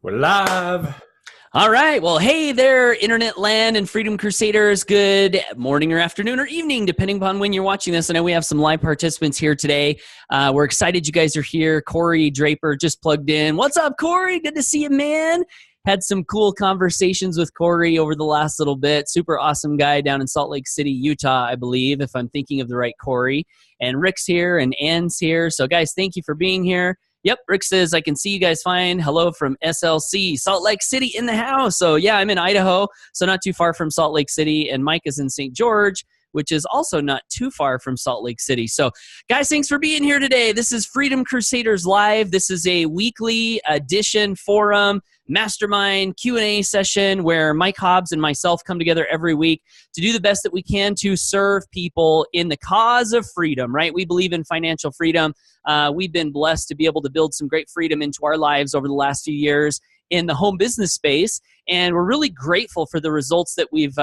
We're live. All right. Well, hey there, Internet Land and Freedom Crusaders. Good morning or afternoon or evening, depending upon when you're watching this. I know we have some live participants here today. We're excited you guys are here. Corey Draper just plugged in. What's up, Corey? Good to see you, man. Had some cool conversations with Corey over the last little bit. Super awesome guy down in Salt Lake City, Utah, I believe, if I'm thinking of the right Corey. And Rick's here and Ann's here. So, guys, thank you for being here. Yep, Rick says, I can see you guys fine. Hello from SLC, Salt Lake City in the house. So, yeah, I'm in Idaho, so not too far from Salt Lake City. And Mike is in St. George, which is also not too far from Salt Lake City. So, guys, thanks for being here today. This is Freedom Crusaders Live. This is a weekly edition forum, mastermind Q&A session where Mike Hobbs and myself come together every week to do the best that we can to serve people in the cause of freedom, right? We believe in financial freedom. We've been blessed to be able to build some great freedom into our lives over the last few years in the home business space, and we're really grateful for the results that we've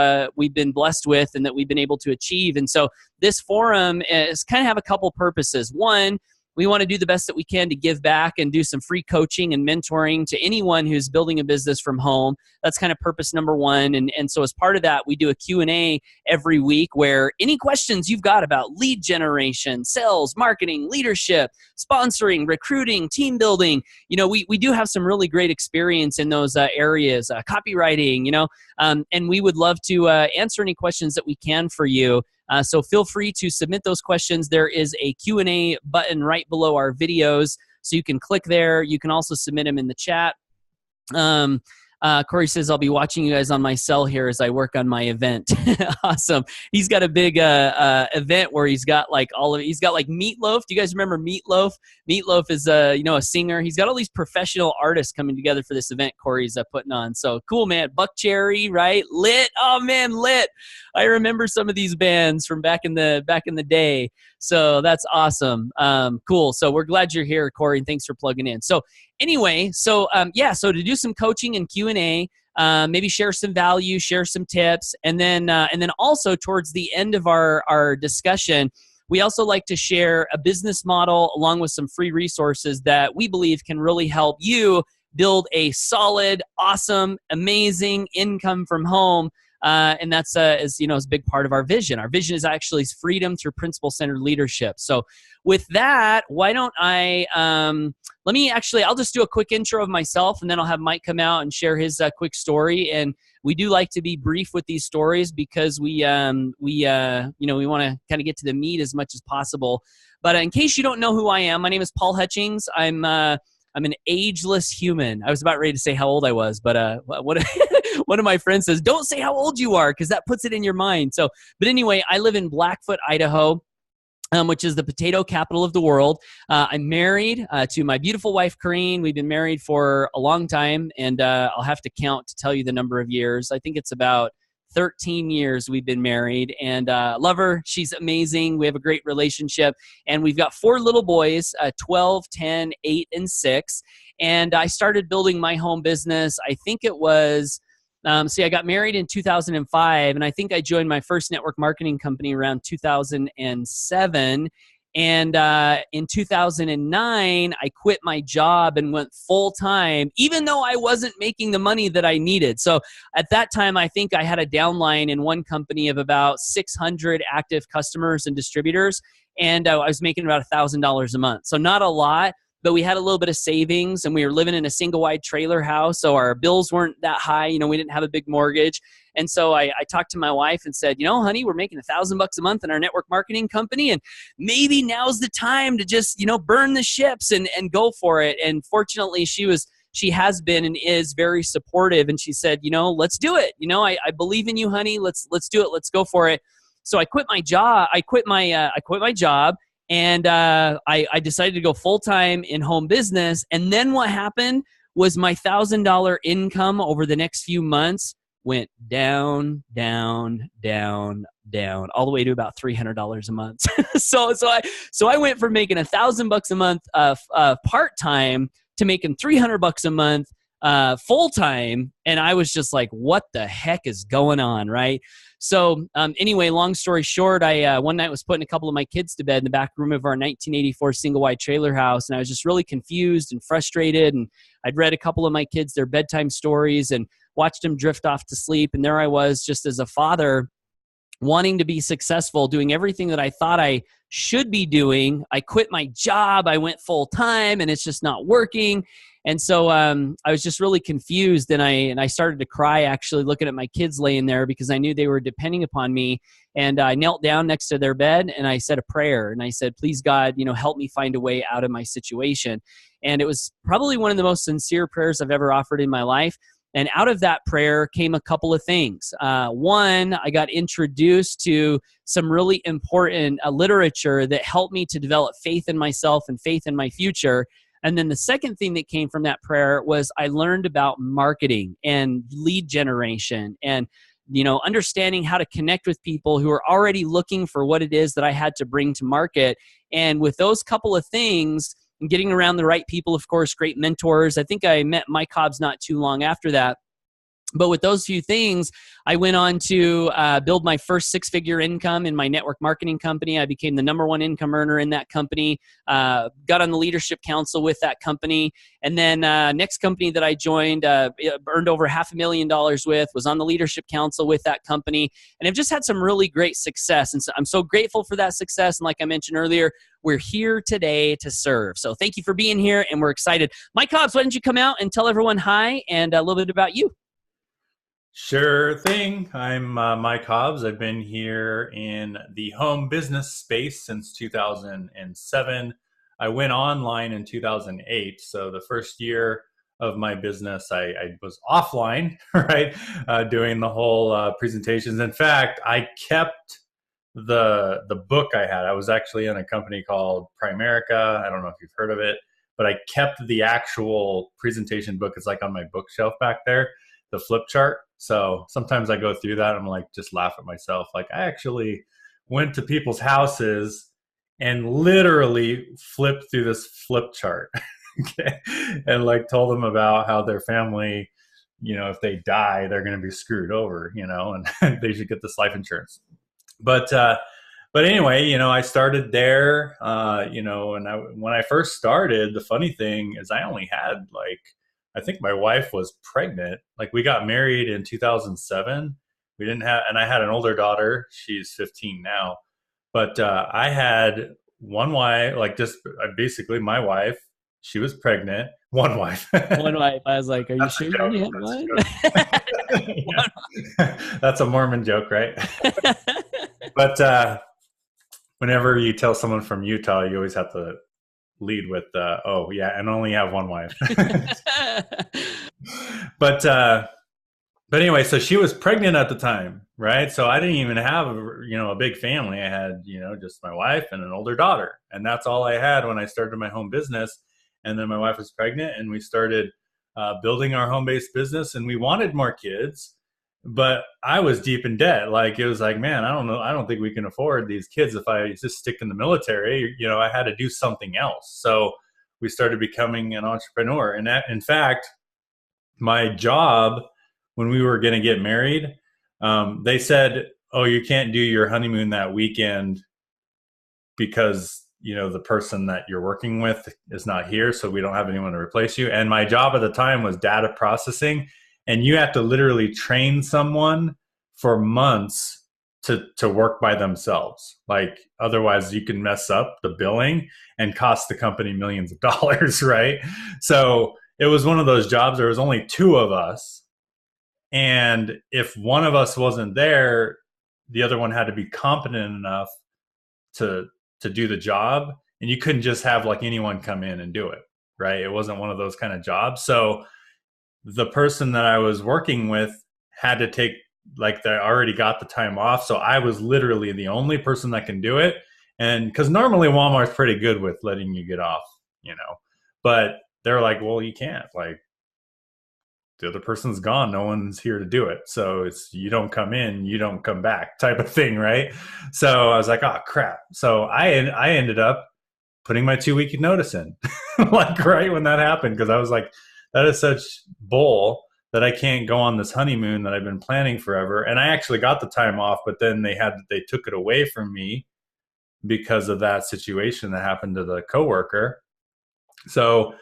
been blessed with and that we've been able to achieve. And so this forum is kind of have a couple purposes. One, we want to do the best that we can to give back and do some free coaching and mentoring to anyone who's building a business from home. That's kind of purpose number one. And so as part of that, we do a Q&A every week where any questions you've got about lead generation, sales, marketing, leadership, sponsoring, recruiting, team building, we do have some really great experience in those areas, copywriting, and we would love to answer any questions that we can for you. So feel free to submit those questions. There is a Q&A button right below our videos, so you can click there. You can also submit them in the chat. Corey says, I'll be watching you guys on my cell here as I work on my event. Awesome. He's got a big event where he's got like Meatloaf. Do you guys remember Meatloaf? Meatloaf is a singer. He's got all these professional artists coming together for this event Corey's putting on. So cool, man. Buck Cherry, right? Lit. Oh man, Lit. I remember some of these bands from back in the day. So that's awesome. Cool. So we're glad you're here, Corey, and thanks for plugging in. So anyway, so to do some coaching and Q&A, maybe share some value, share some tips, and then also towards the end of our discussion, we also like to share a business model along with some free resources that we believe can really help you build a solid, awesome, amazing income from home. And that's is a big part of our vision. Our vision is actually freedom through principle-centered leadership. So with that, why don't I'll just do a quick intro of myself, and then I'll have Mike come out and share his quick story. And we do like to be brief with these stories because we want to kind of get to the meat as much as possible. But in case you don't know who I am, my name is Paul Hutchings. I'm an ageless human. I was about ready to say how old I was, but one of my friends says, don't say how old you are because that puts it in your mind. So, but anyway, I live in Blackfoot, Idaho, which is the potato capital of the world. I'm married to my beautiful wife, Corrine. We've been married for a long time, and I'll have to count to tell you the number of years. I think it's about 13 years we've been married, and love her. She's amazing. We have a great relationship, and we've got 4 little boys, 12, 10, 8, and 6. And I started building my home business. I think it was, I got married in 2005, and I think I joined my first network marketing company around 2007. And in 2009, I quit my job and went full-time, even though I wasn't making the money that I needed. So at that time, I think I had a downline in one company of about 600 active customers and distributors, and I was making about $1,000 a month. So not a lot, but we had a little bit of savings, and we were living in a single-wide trailer house, so our bills weren't that high. We didn't have a big mortgage. And so I talked to my wife and said, honey, we're making $1,000 a month in our network marketing company, and maybe now's the time to just, burn the ships and go for it. And fortunately, she has been and is very supportive, and she said, let's do it. I believe in you, honey. Let's do it. Let's go for it. So I quit my job. I quit my job. And I decided to go full-time in home business. And then what happened was my $1,000 income over the next few months went down, down, down, down, all the way to about $300 a month. So I went from making $1,000 a month part-time to making $300 a month full-time. And I was just like, what the heck is going on, right? So anyway, long story short, I one night was putting a couple of my kids to bed in the back room of our 1984 single wide trailer house, and I was just really confused and frustrated. And I'd read a couple of my kids their bedtime stories and watched them drift off to sleep. And there I was, just as a father, wanting to be successful, doing everything that I thought I should be doing. I quit my job. I went full time, and it's just not working. And so I was just really confused, and I started to cry, actually, looking at my kids laying there, because I knew they were depending upon me. And I knelt down next to their bed, and I said a prayer, and I said, please, God, help me find a way out of my situation. And it was probably one of the most sincere prayers I've ever offered in my life. And out of that prayer came a couple of things. One, I got introduced to some really important literature that helped me to develop faith in myself and faith in my future. And then the second thing that came from that prayer was I learned about marketing and lead generation and understanding how to connect with people who are already looking for what it is that I had to bring to market. And with those couple of things, and getting around the right people, of course, great mentors. I think I met Mike Hobbs not too long after that. But with those few things, I went on to build my first six-figure income in my network marketing company. I became the #1 income earner in that company, got on the leadership council with that company. And then next company that I joined, earned over $500,000 with, was on the leadership council with that company. And I've just had some really great success. And so I'm so grateful for that success. And like I mentioned earlier, we're here today to serve. So thank you for being here, and we're excited. Mike Hobbs, why don't you come out and tell everyone hi and a little bit about you? Sure thing. I'm Mike Hobbs. I've been here in the home business space since 2007. I went online in 2008. So the first year of my business, I was offline, right? Doing the whole presentations. In fact, I kept the book I had. I was actually in a company called Primerica. I don't know if you've heard of it, but I kept the actual presentation book. It's like on my bookshelf back there, the flip chart. So sometimes I go through that. I'm like, just laugh at myself. Like, I actually went to people's houses and literally flipped through this flip chart. Okay. And like told them about how their family, if they die, they're going to be screwed over, and they should get this life insurance. But anyway, I started there, and when I first started, the funny thing is I only had I think my wife was pregnant. Like, we got married in 2007. And I had an older daughter. She's 15 now. But I had one wife, basically my wife. She was pregnant. One wife. One wife. I was like, are you sure you only had one? That's a Mormon joke, right? But whenever you tell someone from Utah, you always have to lead with, oh yeah, and only have one wife. But anyway, so she was pregnant at the time, right? So I didn't even have a big family. I had just my wife and an older daughter, and that's all I had when I started my home business. And then my wife was pregnant, and we started building our home-based business, and we wanted more kids. But I was deep in debt. Like, it was like, man, I don't know. I don't think we can afford these kids if I just stick in the military. I had to do something else. So we started becoming an entrepreneur. And that, in fact, my job, when we were going to get married, they said, oh, you can't do your honeymoon that weekend because, the person that you're working with is not here. So we don't have anyone to replace you. And my job at the time was data processing. And you have to literally train someone for months to work by themselves. Like, otherwise you can mess up the billing and cost the company millions of dollars, right? So it was one of those jobs. There was only two of us. And if one of us wasn't there, the other one had to be competent enough to do the job. And you couldn't just have anyone come in and do it, right? It wasn't one of those kind of jobs. So the person that I was working with had to take, they already got the time off. So I was literally the only person that can do it. And because normally Walmart's pretty good with letting you get off, but they're like, well, you can't. The other person's gone. No one's here to do it. So it's, you don't come in, you don't come back type of thing, right? So I was like, oh, crap. So I ended up putting my 2-week notice in, right when that happened, because I was like, that is such bull that I can't go on this honeymoon that I've been planning forever. And I actually got the time off, but then they took it away from me because of that situation that happened to the coworker. So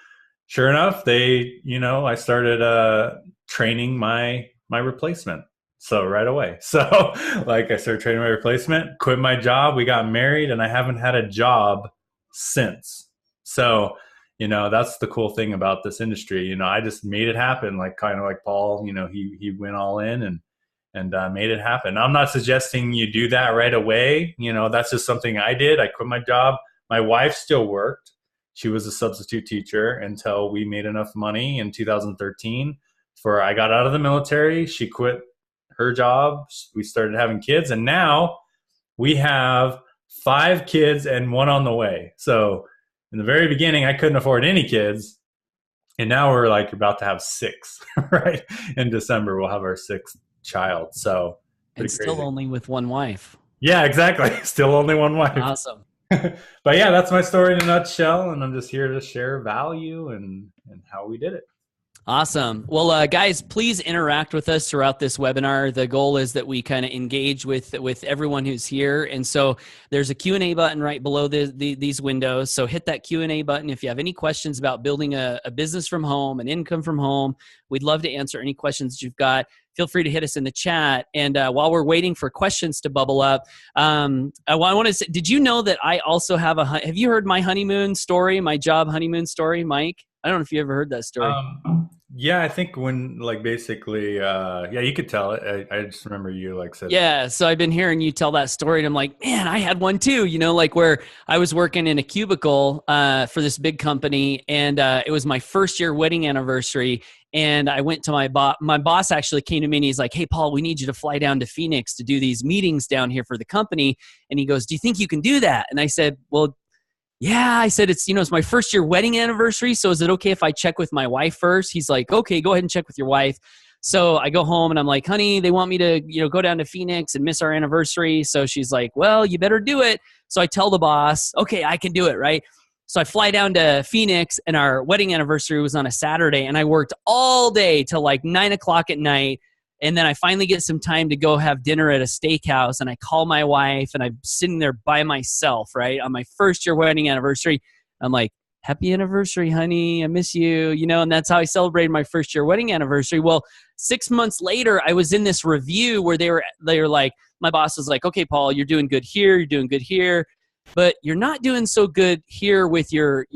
sure enough, I started training my replacement. So right away. So like I started training my replacement, quit my job, we got married, and I haven't had a job since. So, that's the cool thing about this industry. I just made it happen, like kind of like Paul, he went all in and made it happen. I'm not suggesting you do that right away. That's just something I did. I quit my job. My wife still worked. She was a substitute teacher until we made enough money in 2013 for I got out of the military. She quit her job. We started having kids, and now we have 5 kids and 1 on the way. So in the very beginning, I couldn't afford any kids, and now we're like about to have 6. Right in December, we'll have our 6th child. So and still crazy. Only with one wife. Yeah, exactly. Still only one wife. Awesome. But yeah, that's my story in a nutshell, and I'm just here to share value and how we did it. Awesome. Well, guys, please interact with us throughout this webinar. The goal is that we kind of engage with everyone who's here. And so there's a Q&A button right below these windows. So hit that Q&A button. If you have any questions about building a business from home, an income from home, we'd love to answer any questions that you've got. Feel free to hit us in the chat. And while we're waiting for questions to bubble up, I want to say, did you know that I also have have you heard my honeymoon story, my job honeymoon story, Mike? I don't know if you ever heard that story. Yeah, I think when basically, you could tell it. I just remember you said. Yeah, so I've been hearing you tell that story, and I'm like, man, I had one too. Where I was working in a cubicle for this big company, and it was my first year wedding anniversary. And I went to my boss. My boss actually came to me and he's like, "Hey, Paul, we need you to fly down to Phoenix to do these meetings down here for the company." And he goes, "Do you think you can do that?" And I said, "Well, yeah." I said, it's my first year wedding anniversary. So is it okay if I check with my wife first? He's like, "Okay, go ahead and check with your wife." So I go home and I'm like, "Honey, they want me to, go down to Phoenix and miss our anniversary." So she's like, "Well, you better do it." So I tell the boss, "Okay, I can do it." Right. So I fly down to Phoenix, and our wedding anniversary was on a Saturday, and I worked all day till like 9:00 at night. And then I finally get some time to go have dinner at a steakhouse, and I call my wife, and I'm sitting there by myself, right, on my first year wedding anniversary. I'm like, "Happy anniversary, honey. I miss you." And that's how I celebrated my first year wedding anniversary. Well, 6 months later, I was in this review where they were like, my boss was like, "Okay, Paul, you're doing good here. You're doing good here, but you're not doing so good here with your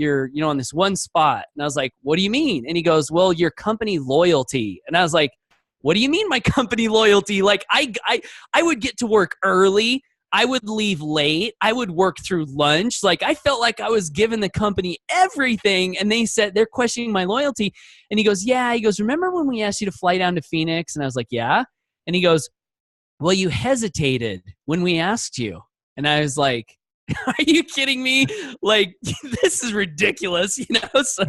on this one spot." And I was like, "What do you mean?" And he goes, "Well, your company loyalty." And I was like, "What do you mean my company loyalty?" Like I would get to work early. I would leave late. I would work through lunch. Like I felt like I was giving the company everything. And they said they're questioning my loyalty. And he goes, "Yeah." He goes, "Remember when we asked you to fly down to Phoenix?" And I was like, "Yeah." And he goes, "Well, you hesitated when we asked you." And I was like, "Are you kidding me? Like, this is ridiculous, So,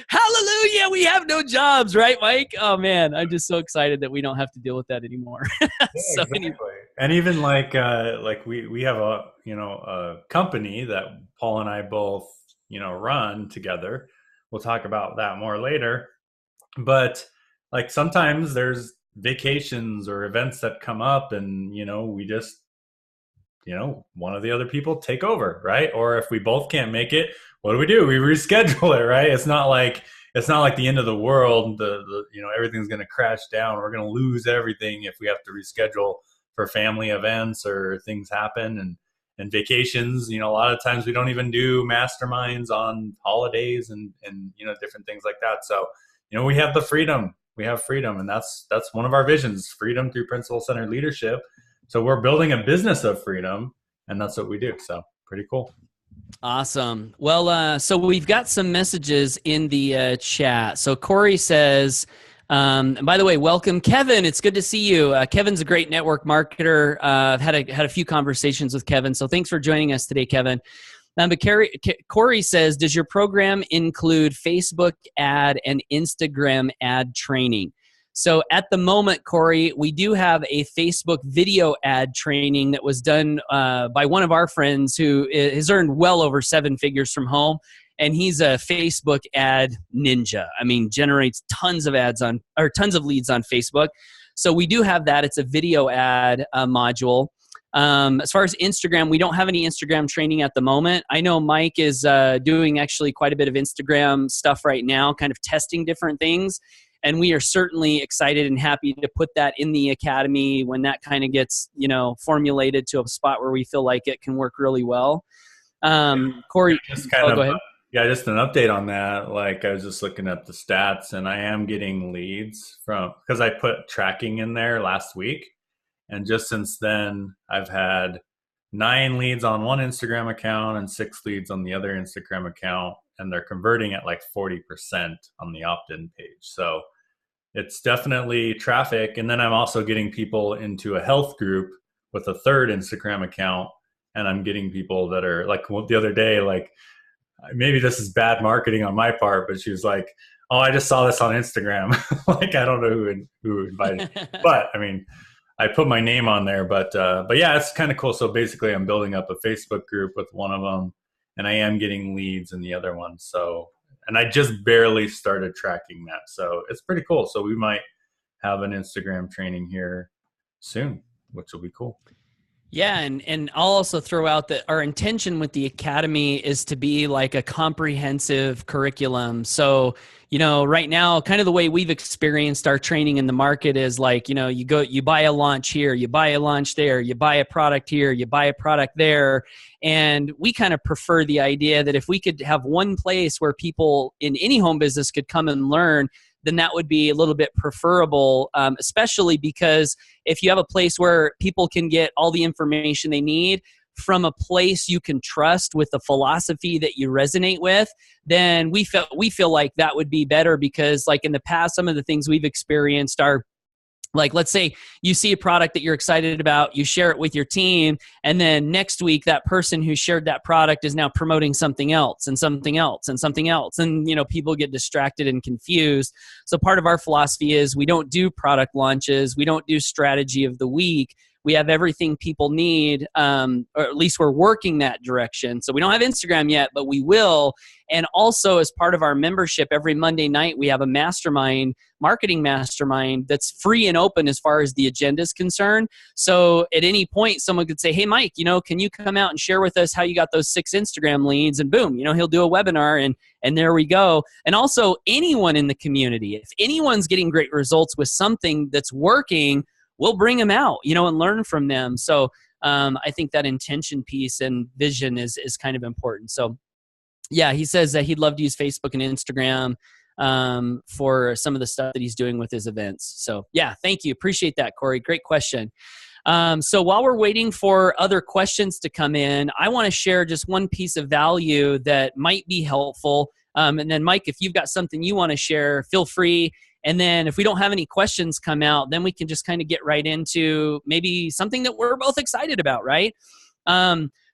hallelujah, we have no jobs, right, Mike? Oh man, I'm just so excited that we don't have to deal with that anymore. Yeah, So exactly. anyway. And even we have a company that Paul and I both run together. We'll talk about that more later. But like sometimes there's vacations or events that come up, and we just one of the other people take over, right? Or if we both can't make it, what do? We reschedule it, right? It's not like the end of the world. The everything's going to crash down. We're going to lose everything if we have to reschedule for family events or things happen and vacations. A lot of times we don't even do masterminds on holidays and different things like that. So we have the freedom. We have freedom, and that's one of our visions: freedom through principle-centered leadership. So we're building a business of freedom, and that's what we do. So pretty cool. Awesome. Well, so we've got some messages in the chat. So Corey says, and by the way, welcome, Kevin. It's good to see you. Kevin's a great network marketer. I've had a few conversations with Kevin. So thanks for joining us today, Kevin. But Corey says, does your program include Facebook ad and Instagram ad training? So at the moment, Corey, we do have a Facebook video ad training that was done by one of our friends who has earned well over 7 figures from home. and he's a Facebook ad ninja. I mean, generates tons of leads on Facebook. So we do have that. It's a video ad module. As far as Instagram, we don't have any Instagram training at the moment. I know Mike is doing actually quite a bit of Instagram stuff right now, kind of testing different things. And we are certainly excited and happy to put that in the academy when that kind of gets, formulated to a spot where we feel like it can work really well. Corey, just go ahead. Yeah, just an update on that. Like I was just looking at the stats, and I am getting leads because I put tracking in there last week. And just since then, I've had 9 leads on one Instagram account and 6 leads on the other Instagram account. And they're converting at like 40% on the opt-in page. So it's definitely traffic. And then I'm also getting people into a health group with a third Instagram account. And I'm getting people that are like the other day, like maybe this is bad marketing on my part, but she was like, oh, I just saw this on Instagram. Like, I don't know who invited me. But I mean, I put my name on there, but yeah, it's kind of cool. So basically I'm building up a Facebook group with one of them, and I am getting leads in the other one. So, and I just barely started tracking that. So it's pretty cool. So we might have an Instagram training here soon, which will be cool. Yeah, and I'll also throw out that our intention with the academy is to be like a comprehensive curriculum. So, right now, kind of the way we've experienced our training in the market is like, you buy a launch here, you buy a launch there, you buy a product here, you buy a product there. And we kind of prefer the idea that if we could have one place where people in any home business could come and learn, then that would be a little bit preferable, especially because if you have a place where people can get all the information they need from a place you can trust with the philosophy that you resonate with, then we feel like that would be better, because like in the past, some of the things we've experienced are like, let's say you see a product that you're excited about, you share it with your team, and then next week that person who shared that product is now promoting something else and something else and something else. And, people get distracted and confused. So part of our philosophy is we don't do product launches. We don't do strategy of the week. We have everything people need, or at least we're working that direction. So we don't have Instagram yet, but we will. And also as part of our membership, every Monday night, we have a marketing mastermind that's free and open as far as the agenda is concerned. So at any point, someone could say, hey, Mike, can you come out and share with us how you got those 6 Instagram leads? And boom, he'll do a webinar, and there we go. And also anyone in the community, if anyone's getting great results with something that's working, we'll bring them out, and learn from them. So I think that intention piece and vision is kind of important. So yeah, he says that he'd love to use Facebook and Instagram for some of the stuff that he's doing with his events. So yeah, thank you. Appreciate that, Corey. Great question. So while we're waiting for other questions to come in, I want to share just one piece of value that might be helpful. And then Mike, if you've got something you want to share, feel free. And then if we don't have any questions come out, then we can just kind of get right into maybe something that we're both excited about, right?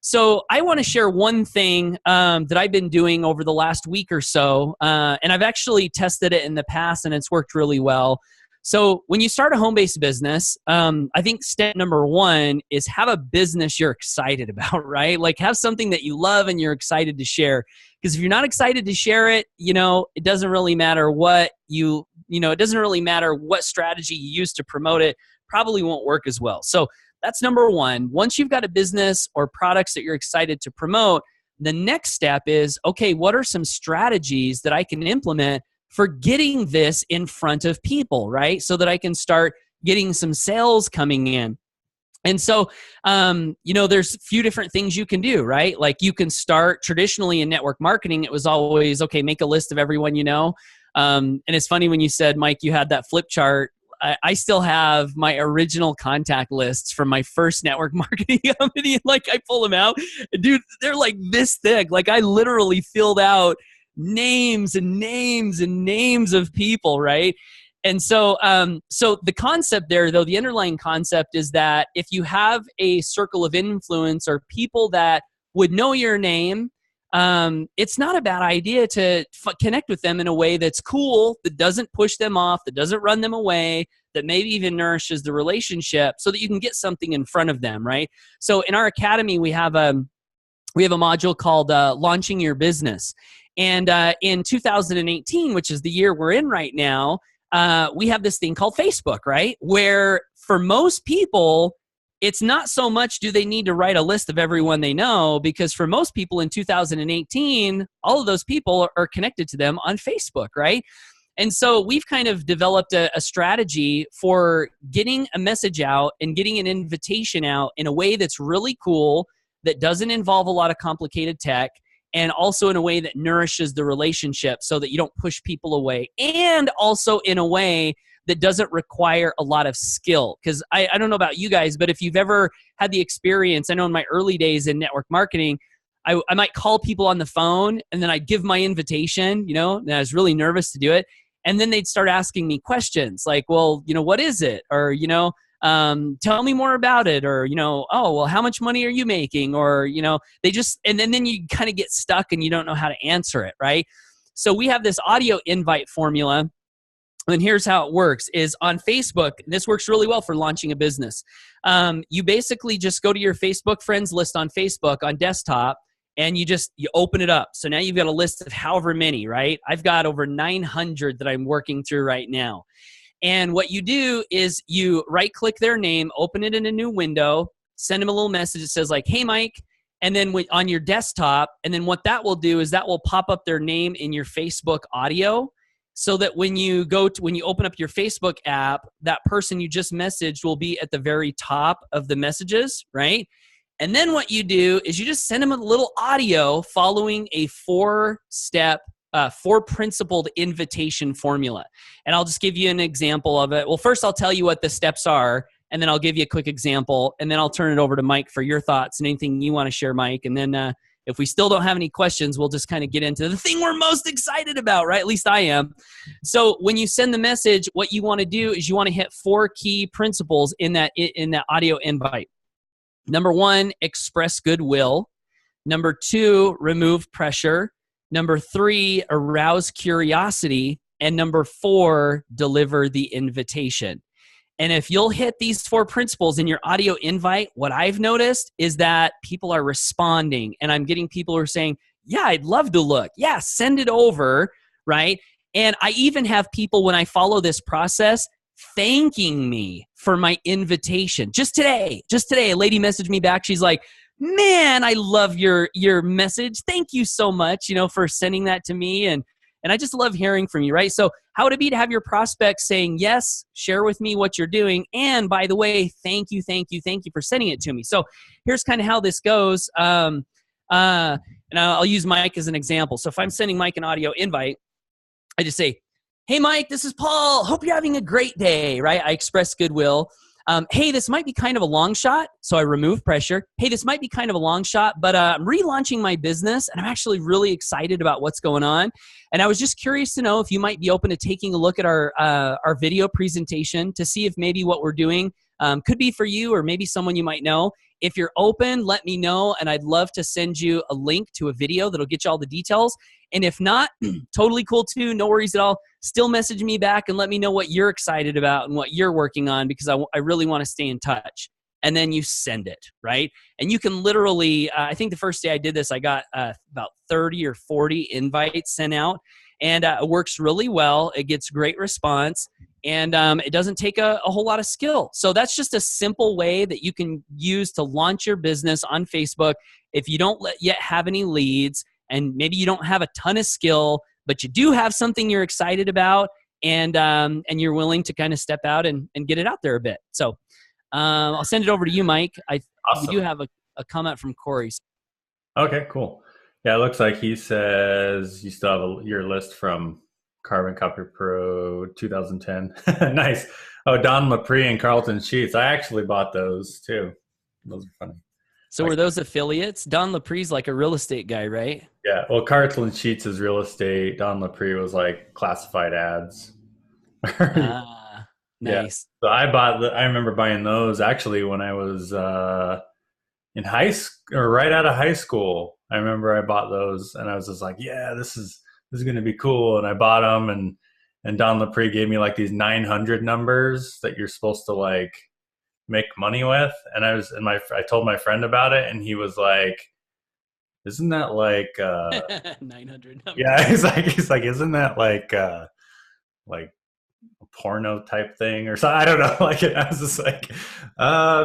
So I want to share one thing that I've been doing over the last week or so, and I've actually tested it in the past, and it's worked really well. So when you start a home-based business, I think step number 1 is have a business you're excited about, right? Like have something that you love and you're excited to share. Because if you're not excited to share it, it doesn't really matter what it doesn't really matter what strategy you use to promote it, probably won't work as well. So that's number 1. Once you've got a business or products that you're excited to promote, the next step is, okay, what are some strategies that I can implement for getting this in front of people, right? So that I can start getting some sales coming in. And so, there's a few different things you can do, right? Like you can start traditionally in network marketing. It was always, okay, make a list of everyone you know. And it's funny when you said, Mike, you had that flip chart. I still have my original contact lists from my first network marketing company. Like I pull them out, dude, they're like this thick. Like I literally filled out names and names and names of people, right? And so, so the concept there, though, the underlying concept is that if you have a circle of influence or people that would know your name, it's not a bad idea to connect with them in a way that's cool, that doesn't push them off, that doesn't run them away, that maybe even nourishes the relationship so that you can get something in front of them, right? So in our academy, we have a module called Launching Your Business. And in 2018, which is the year we're in right now, we have this thing called Facebook, right? Where for most people, it's not so much do they need to write a list of everyone they know, because for most people in 2018, all of those people are connected to them on Facebook, right? And so we've kind of developed a strategy for getting a message out and getting an invitation out in a way that's really cool, that doesn't involve a lot of complicated tech, and also in a way that nourishes the relationship so that you don't push people away, and also in a way that doesn't require a lot of skill. Because I don't know about you guys, but if you've ever had the experience, I know in my early days in network marketing, I might call people on the phone and then I'd give my invitation, and I was really nervous to do it. And then they'd start asking me questions like, well, what is it? Or, tell me more about it. Or, oh, well, how much money are you making? Or, they just, and then you kind of get stuck and you don't know how to answer it, right? So we have this audio invite formula. And here's how it works is on Facebook, this works really well for launching a business. You basically just go to your Facebook friends list on Facebook on desktop, and you open it up. So now you've got a list of however many, right? I've got over 900 that I'm working through right now. And what you do is you right-click their name, open it in a new window, send them a little message that says like, hey, Mike, and then on your desktop, and then what that will do is that will pop up their name in your Facebook audio, so that when you open up your Facebook app, that person you just messaged will be at the very top of the messages, right? And then what you do is you just send them a little audio following a four-step, four-principled invitation formula. And I'll just give you an example of it. Well, first I'll tell you what the steps are, and then I'll give you a quick example, and then I'll turn it over to Mike for your thoughts and anything you want to share, Mike. And then if we still don't have any questions, we'll just kind of get into the thing we're most excited about, right? At least I am. So when you send the message, what you want to do is you want to hit four key principles in that audio invite. Number one, express goodwill. Number two, remove pressure. Number three, arouse curiosity. And number four, deliver the invitation. And if you'll hit these four principles in your audio invite, what I've noticed is that people are responding. And I'm getting people who are saying, yeah, I'd love to look. Yeah, send it over, right? And I even have people, when I follow this process, thanking me for my invitation. Just today, a lady messaged me back. She's like, man, I love your message. Thank you so much, for sending that to me. And I just love hearing from you, right? So how would it be to have your prospects saying, yes, share with me what you're doing. And by the way, thank you for sending it to me. So here's kind of how this goes. And I'll use Mike as an example. So if I'm sending Mike an audio invite, I just say, hey, Mike, this is Paul. Hope you're having a great day, right? I express goodwill. Hey, this might be kind of a long shot, so I remove pressure. Hey, this might be kind of a long shot, but I'm relaunching my business, and I'm actually really excited about what's going on. And I was just curious to know if you might be open to taking a look at our video presentation to see if maybe what we're doing could be for you or maybe someone you might know. If you're open, let me know, and I'd love to send you a link to a video that'll get you all the details. And if not, totally cool too. No worries at all. Still message me back and let me know what you're excited about and what you're working on, because I really want to stay in touch. And then you send it, right? And you can literally, I think the first day I did this, I got about 30 or 40 invites sent out. And it works really well. It gets great response. And it doesn't take a whole lot of skill. So that's just a simple way that you can use to launch your business on Facebook. If you don't yet have any leads, and maybe you don't have a ton of skill, but you do have something you're excited about, and you're willing to kind of step out and get it out there a bit. So I'll send it over to you, Mike. Awesome. We do have a comment from Corey. Okay, cool. Yeah, it looks like he says you still have your list from Carbon Copy Pro 2010. Nice. Oh, Don Lapre and Carlton Sheets. I actually bought those too. Those are funny. So were those affiliates? Don Lapre's like a real estate guy, right? Yeah. Well, Carlton Sheets is real estate. Don Lapre was like classified ads. Ah, nice. Yeah. So I remember buying those actually when I was in high school or right out of high school. I remember I bought those and I was just like, yeah, this is going to be cool. And I bought them and Don Lapre gave me like these 900 numbers that you're supposed to like make money with. And I told my friend about it and he was like, isn't that like, 900. I'm yeah, kidding. he's like, isn't that like a porno type thing or something? I don't know. Like, I was just like,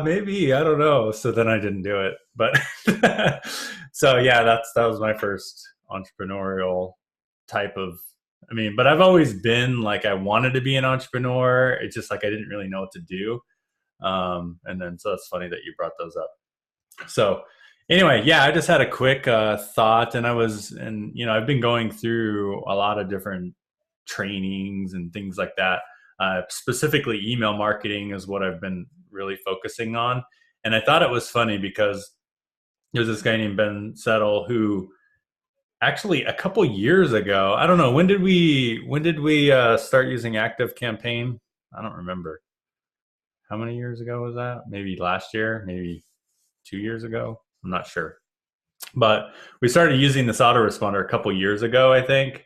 maybe, I don't know. So then I didn't do it. But so yeah, that was my first entrepreneurial type of, I mean, but I've always been like, I wanted to be an entrepreneur. It's just like, I didn't really know what to do. And then, so it's funny that you brought those up. So anyway, yeah, I just had a quick thought, and I've been going through a lot of different trainings and things like that. Specifically, email marketing is what I've been really focusing on. And I thought it was funny because there's this guy named Ben Settle who actually a couple years ago, I don't know, when did we start using Active Campaign? I don't remember. How many years ago was that? Maybe last year, maybe 2 years ago. I'm not sure. But we started using this autoresponder a couple years ago, I think.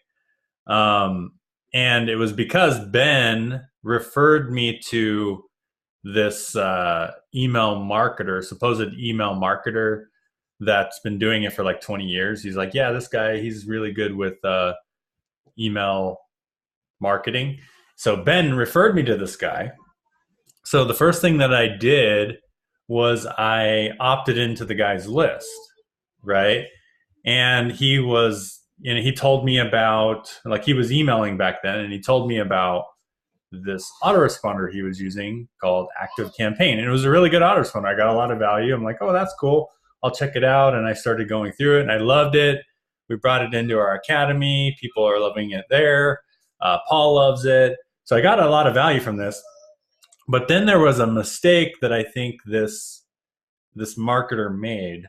Um, and it was because Ben referred me to this supposed email marketer that's been doing it for like 20 years. He's like, yeah, this guy, he's really good with email marketing. So Ben referred me to this guy. So the first thing that I did was I opted into the guy's list, right? And he told me about, like, he was emailing back then, and he told me about this autoresponder he was using called Active Campaign. And it was a really good autoresponder. I got a lot of value. I'm like, oh, that's cool. I'll check it out. And I started going through it, and I loved it. We brought it into our academy. People are loving it there. Paul loves it. So I got a lot of value from this. But then there was a mistake that I think this marketer made,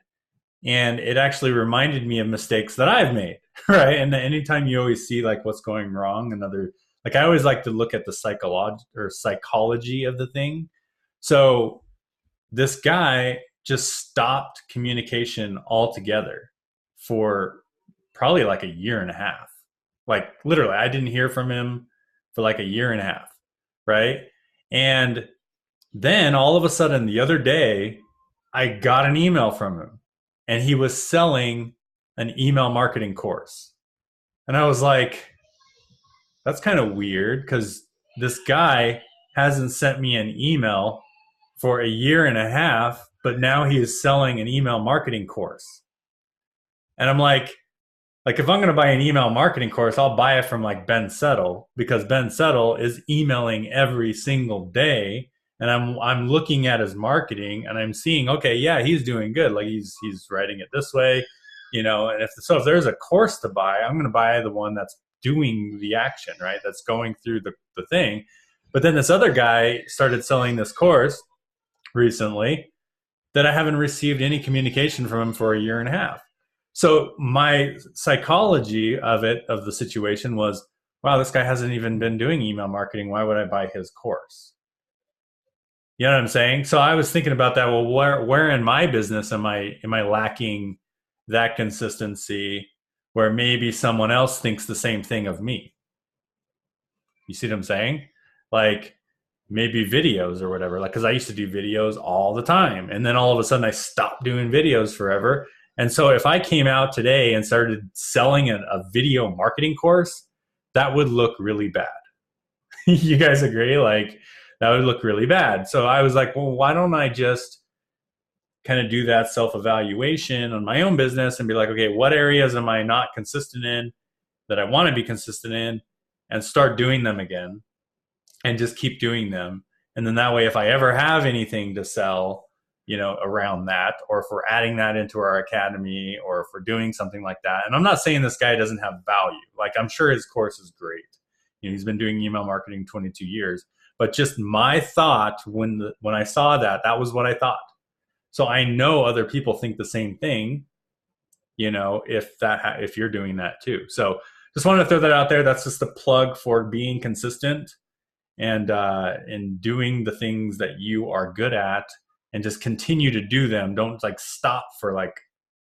and it actually reminded me of mistakes that I've made, right? And anytime you always see like what's going wrong, like I always like to look at the psychology of the thing. So this guy just stopped communication altogether for probably like a year and a half. Like literally, I didn't hear from him for like a year and a half, right? And then all of a sudden the other day, I got an email from him, and he was selling an email marketing course. And I was like, that's kind of weird because this guy hasn't sent me an email for a year and a half, but now he is selling an email marketing course. And I'm like if I'm going to buy an email marketing course, I'll buy it from like Ben Settle, because Ben Settle is emailing every single day, and I'm looking at his marketing, and I'm seeing, okay, yeah, he's doing good. Like he's writing it this way, and if there's a course to buy, I'm going to buy the one that's doing the action, right? That's going through the thing. But then this other guy started selling this course recently that I haven't received any communication from him for a year and a half. So my psychology of the situation was, wow, this guy hasn't even been doing email marketing. Why would I buy his course? You know what I'm saying? So I was thinking about that. Well, where in my business am I lacking that consistency where maybe someone else thinks the same thing of me? You see what I'm saying? Like maybe videos or whatever. Like, because I used to do videos all the time, and then all of a sudden I stopped doing videos forever. And so if I came out today and started selling a video marketing course, that would look really bad. You guys agree? Like that would look really bad. So I was like, well, why don't I just kind of do that self-evaluation on my own business and be like, okay, what areas am I not consistent in that I want to be consistent in, and start doing them again and just keep doing them. And then that way, if I ever have anything to sell, around that, or if we're adding that into our academy, or if we're doing something like that. And I'm not saying this guy doesn't have value. Like I'm sure his course is great. He's been doing email marketing 22 years. But just my thought when I saw that was what I thought. So I know other people think the same thing, if you're doing that too. So just wanted to throw that out there. That's just a plug for being consistent and doing the things that you are good at, and just continue to do them. Don't like stop for like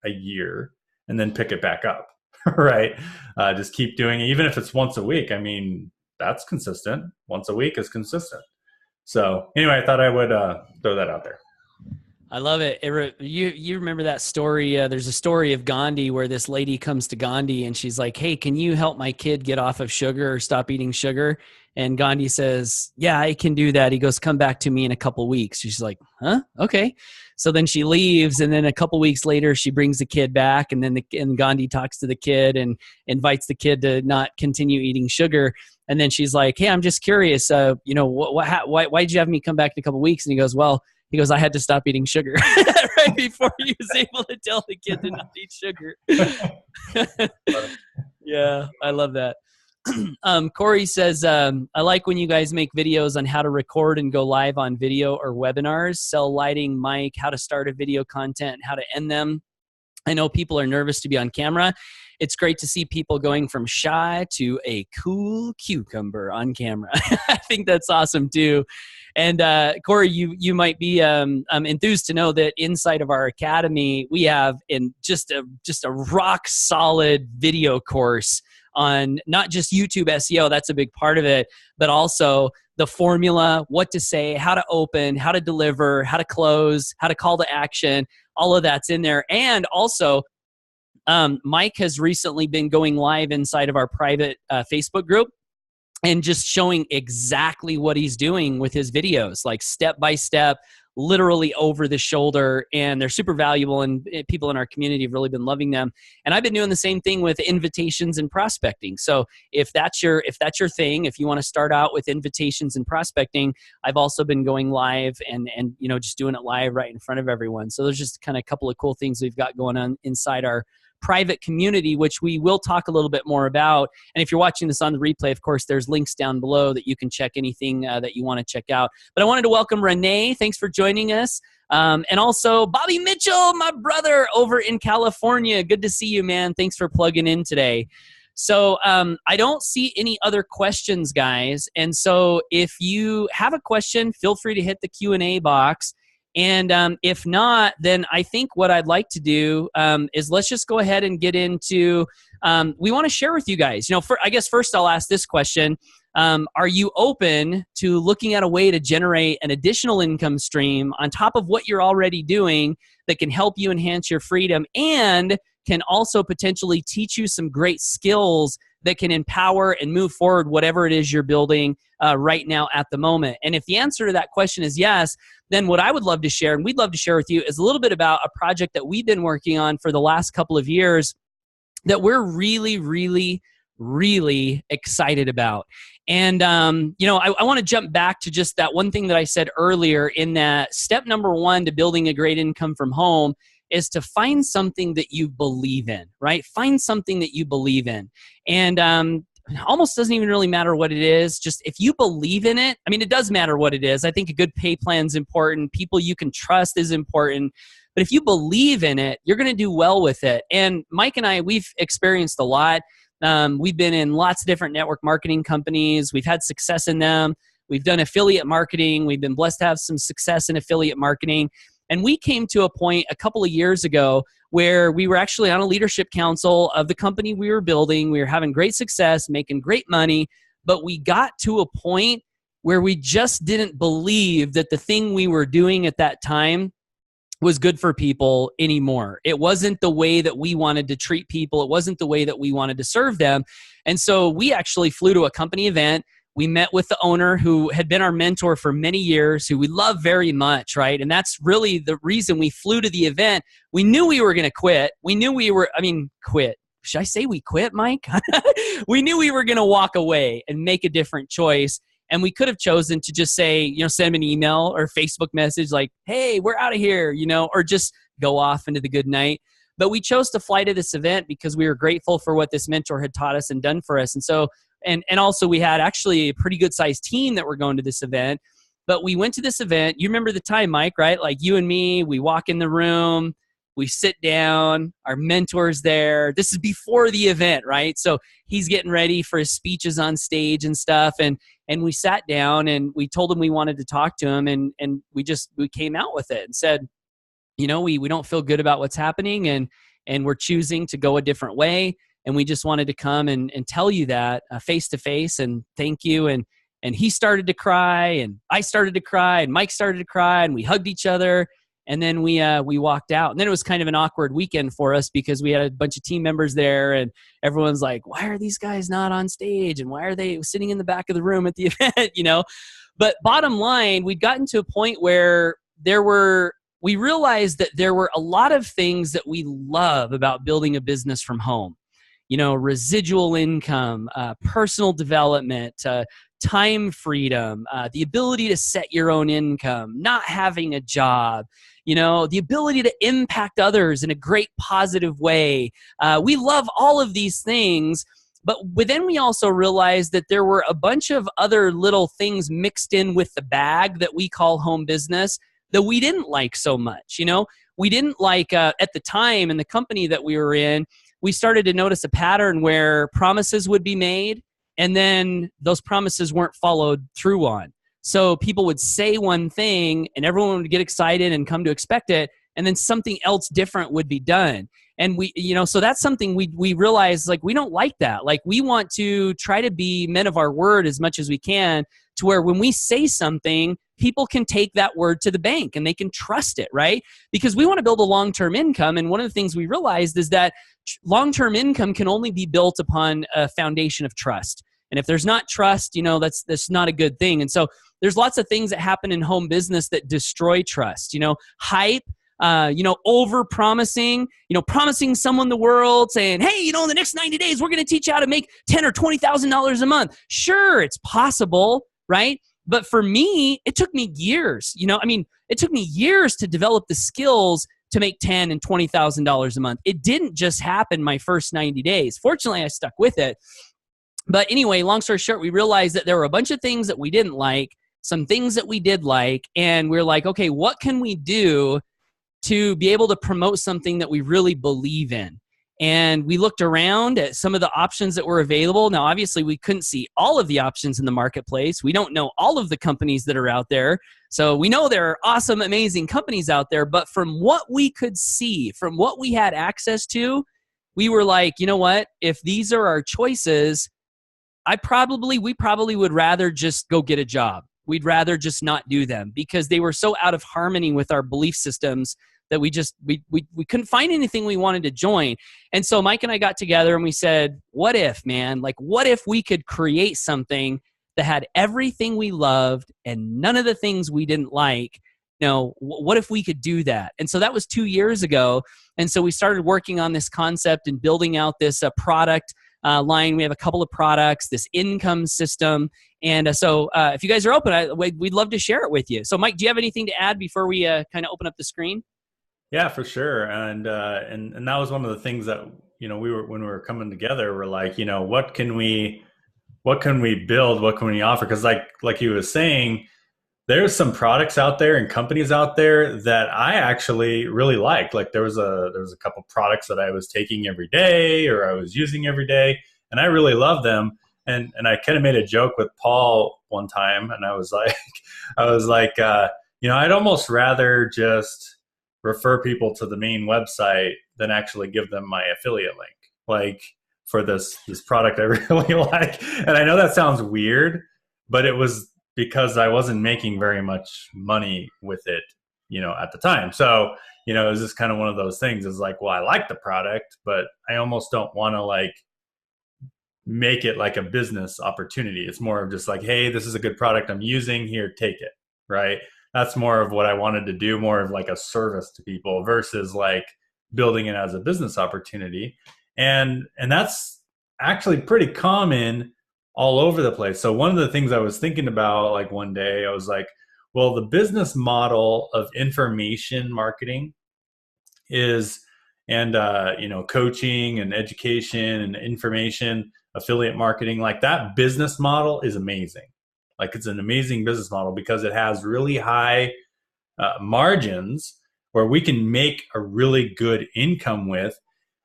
a year and then pick it back up, right? Just keep doing it, even if it's once a week. I mean, that's consistent. Once a week is consistent. So anyway, I thought I would throw that out there. I love it. You remember that story? There's a story of Gandhi where this lady comes to Gandhi and she's like, "Hey, can you help my kid get off of sugar or stop eating sugar?" And Gandhi says, "Yeah, I can do that." He goes, "Come back to me in a couple weeks." She's like, "Huh? Okay." So then she leaves, and then a couple weeks later, she brings the kid back, and then and Gandhi talks to the kid and invites the kid to not continue eating sugar. And then she's like, "Hey, I'm just curious. Why did you have me come back in a couple weeks?" And he goes, "Well." He goes, "I had to stop eating sugar," right before he was able to tell the kid to not eat sugar. Yeah, I love that. Corey says, I like when you guys make videos on how to record and go live on video or webinars, sell lighting, mic, how to start a video content, how to end them. I know people are nervous to be on camera. It's great to see people going from shy to a cool cucumber on camera. I think that's awesome too. And Corey, you might be enthused to know that inside of our academy, we have just a rock solid video course on not just YouTube SEO, that's a big part of it, but also the formula, what to say, how to open, how to deliver, how to close, how to call to action. All of that's in there. And also, Mike has recently been going live inside of our private Facebook group and just showing exactly what he's doing with his videos, like step by step, literally over the shoulder. And they're super valuable, and people in our community have really been loving them. And I've been doing the same thing with invitations and prospecting. So if that's your thing, if you want to start out with invitations and prospecting, I've also been going live and just doing it live right in front of everyone. So there's just kind of a couple of cool things we've got going on inside our private community, which we will talk a little bit more about. And if you're watching this on the replay, of course, there's links down below that you can check anything that you want to check out. But I wanted to welcome Renee. Thanks for joining us. And also Bobby Mitchell, my brother over in California. Good to see you, man. Thanks for plugging in today. So I don't see any other questions, guys. And so if you have a question, feel free to hit the Q&A box. And if not, then I think what I'd like to do is let's just go ahead and get into, we want to share with you guys, I guess first I'll ask this question. Are you open to looking at a way to generate an additional income stream on top of what you're already doing that can help you enhance your freedom and can also potentially teach you some great skills that can empower and move forward whatever it is you're building right now at the moment? And if the answer to that question is yes, then what I would love to share, and we'd love to share with you, is a little bit about a project that we've been working on for the last couple of years that we're really, really, really excited about. And, I want to jump back to just that one thing that I said earlier, in that step number one to building a great income from home is to find something that you believe in, right? Find something that you believe in. And almost doesn't even really matter what it is. Just if you believe in it, it does matter what it is. I think a good pay plan is important. People you can trust is important. But if you believe in it, you're going to do well with it. And Mike and I, we've experienced a lot. We've been in lots of different network marketing companies. We've had success in them. We've done affiliate marketing. We've been blessed to have some success in affiliate marketing. And we came to a point a couple of years ago where we were actually on a leadership council of the company we were building. We were having great success, making great money, but we got to a point where we just didn't believe that the thing we were doing at that time was good for people anymore. It wasn't the way that we wanted to treat people. It wasn't the way that we wanted to serve them. And so we actually flew to a company event. We met with the owner who had been our mentor for many years, who we love very much, right? And that's really the reason we flew to the event. We knew we were going to quit. We knew quit. Should I say we quit, Mike? We knew we were going to walk away and make a different choice. And we could have chosen to just say, send an email or Facebook message like, hey, we're out of here, or just go off into the good night. But we chose to fly to this event because we were grateful for what this mentor had taught us and done for us. And so, and also we had actually a pretty good sized team that were going to this event. But we went to this event. You remember the time, Mike, right? Like you and me, we walk in the room, we sit down, our mentor's there. This is before the event, right? So he's getting ready for his speeches on stage and stuff. And we sat down and we told him we wanted to talk to him. And we came out with it and said, we don't feel good about what's happening and we're choosing to go a different way. And we just wanted to come and tell you that face to face and thank you. And he started to cry and I started to cry and Mike started to cry and we hugged each other. And then we walked out, and then it was kind of an awkward weekend for us because we had a bunch of team members there, and everyone's like, "Why are these guys not on stage? And why are they sitting in the back of the room at the event?" But bottom line, we'd gotten to a point where we realized that there were a lot of things that we love about building a business from home. Residual income, personal development, time freedom, the ability to set your own income, not having a job, the ability to impact others in a great positive way. We love all of these things, but then we also realized that there were a bunch of other little things mixed in with the bag that we call home business that we didn't like so much. We didn't like, at the time in the company that we were in, we started to notice a pattern where promises would be made and then those promises weren't followed through on. So people would say one thing and everyone would get excited and come to expect it, and then something else different would be done. And so that's something we realized, like, we don't like that. Like, we want to try to be men of our word as much as we can, to where when we say something, people can take that word to the bank and they can trust it, right? Because we want to build a long-term income. And one of the things we realized is that long-term income can only be built upon a foundation of trust. And if there's not trust, that's not a good thing. And so there's lots of things that happen in home business that destroy trust. Hype, over promising, promising someone the world, saying, "Hey, in the next 90 days, we're going to teach you how to make $10,000 or $20,000 a month." Sure, it's possible, right? But for me, it took me years. It took me years to develop the skills to make $10,000 and $20,000 a month. It didn't just happen my first 90 days. Fortunately, I stuck with it. But anyway, long story short, we realized that there were a bunch of things that we didn't like, some things that we did like, and we're like, okay, what can we do to be able to promote something that we really believe in? And we looked around at some of the options that were available. Now, obviously, we couldn't see all of the options in the marketplace. We don't know all of the companies that are out there. So we know there are awesome, amazing companies out there. But from what we could see, from what we had access to, we were like, you know what? If these are our choices, we probably would rather just go get a job. We'd rather just not do them because they were so out of harmony with our belief systems that we couldn't find anything we wanted to join. And so Mike and I got together and we said, what if, man? Like, what if we could create something that had everything we loved and none of the things we didn't like? What if we could do that? And so that was 2 years ago. And so we started working on this concept and building out this product line. We have a couple of products, this income system. And so if you guys are open, we'd love to share it with you. So Mike, do you have anything to add before we kind of open up the screen? Yeah, for sure. And that was one of the things that, when we were coming together, we're like, what can we build? What can we offer? Because like he was saying, there's some products out there and companies out there that I actually really like. Like there was a couple products that I was taking every day or I was using every day, and I really love them. And I kind of made a joke with Paul one time, and I was like, I'd almost rather just refer people to the main website than actually give them my affiliate link, like for this product I really like. And I know that sounds weird, but it was because I wasn't making very much money with it, at the time. So, it was just kind of one of those things. It's like, well, I like the product, but I almost don't want to make it like a business opportunity. It's more of just like, hey, this is a good product I'm using, here, take it, right? That's more of what I wanted to do, more of like a service to people versus like building it as a business opportunity. And that's actually pretty common all over the place. So one of the things I was thinking about, like one day, I was like, well, the business model of information marketing coaching and education and information, affiliate marketing, like that business model is amazing. Like it's an amazing business model because it has really high margins where we can make a really good income with.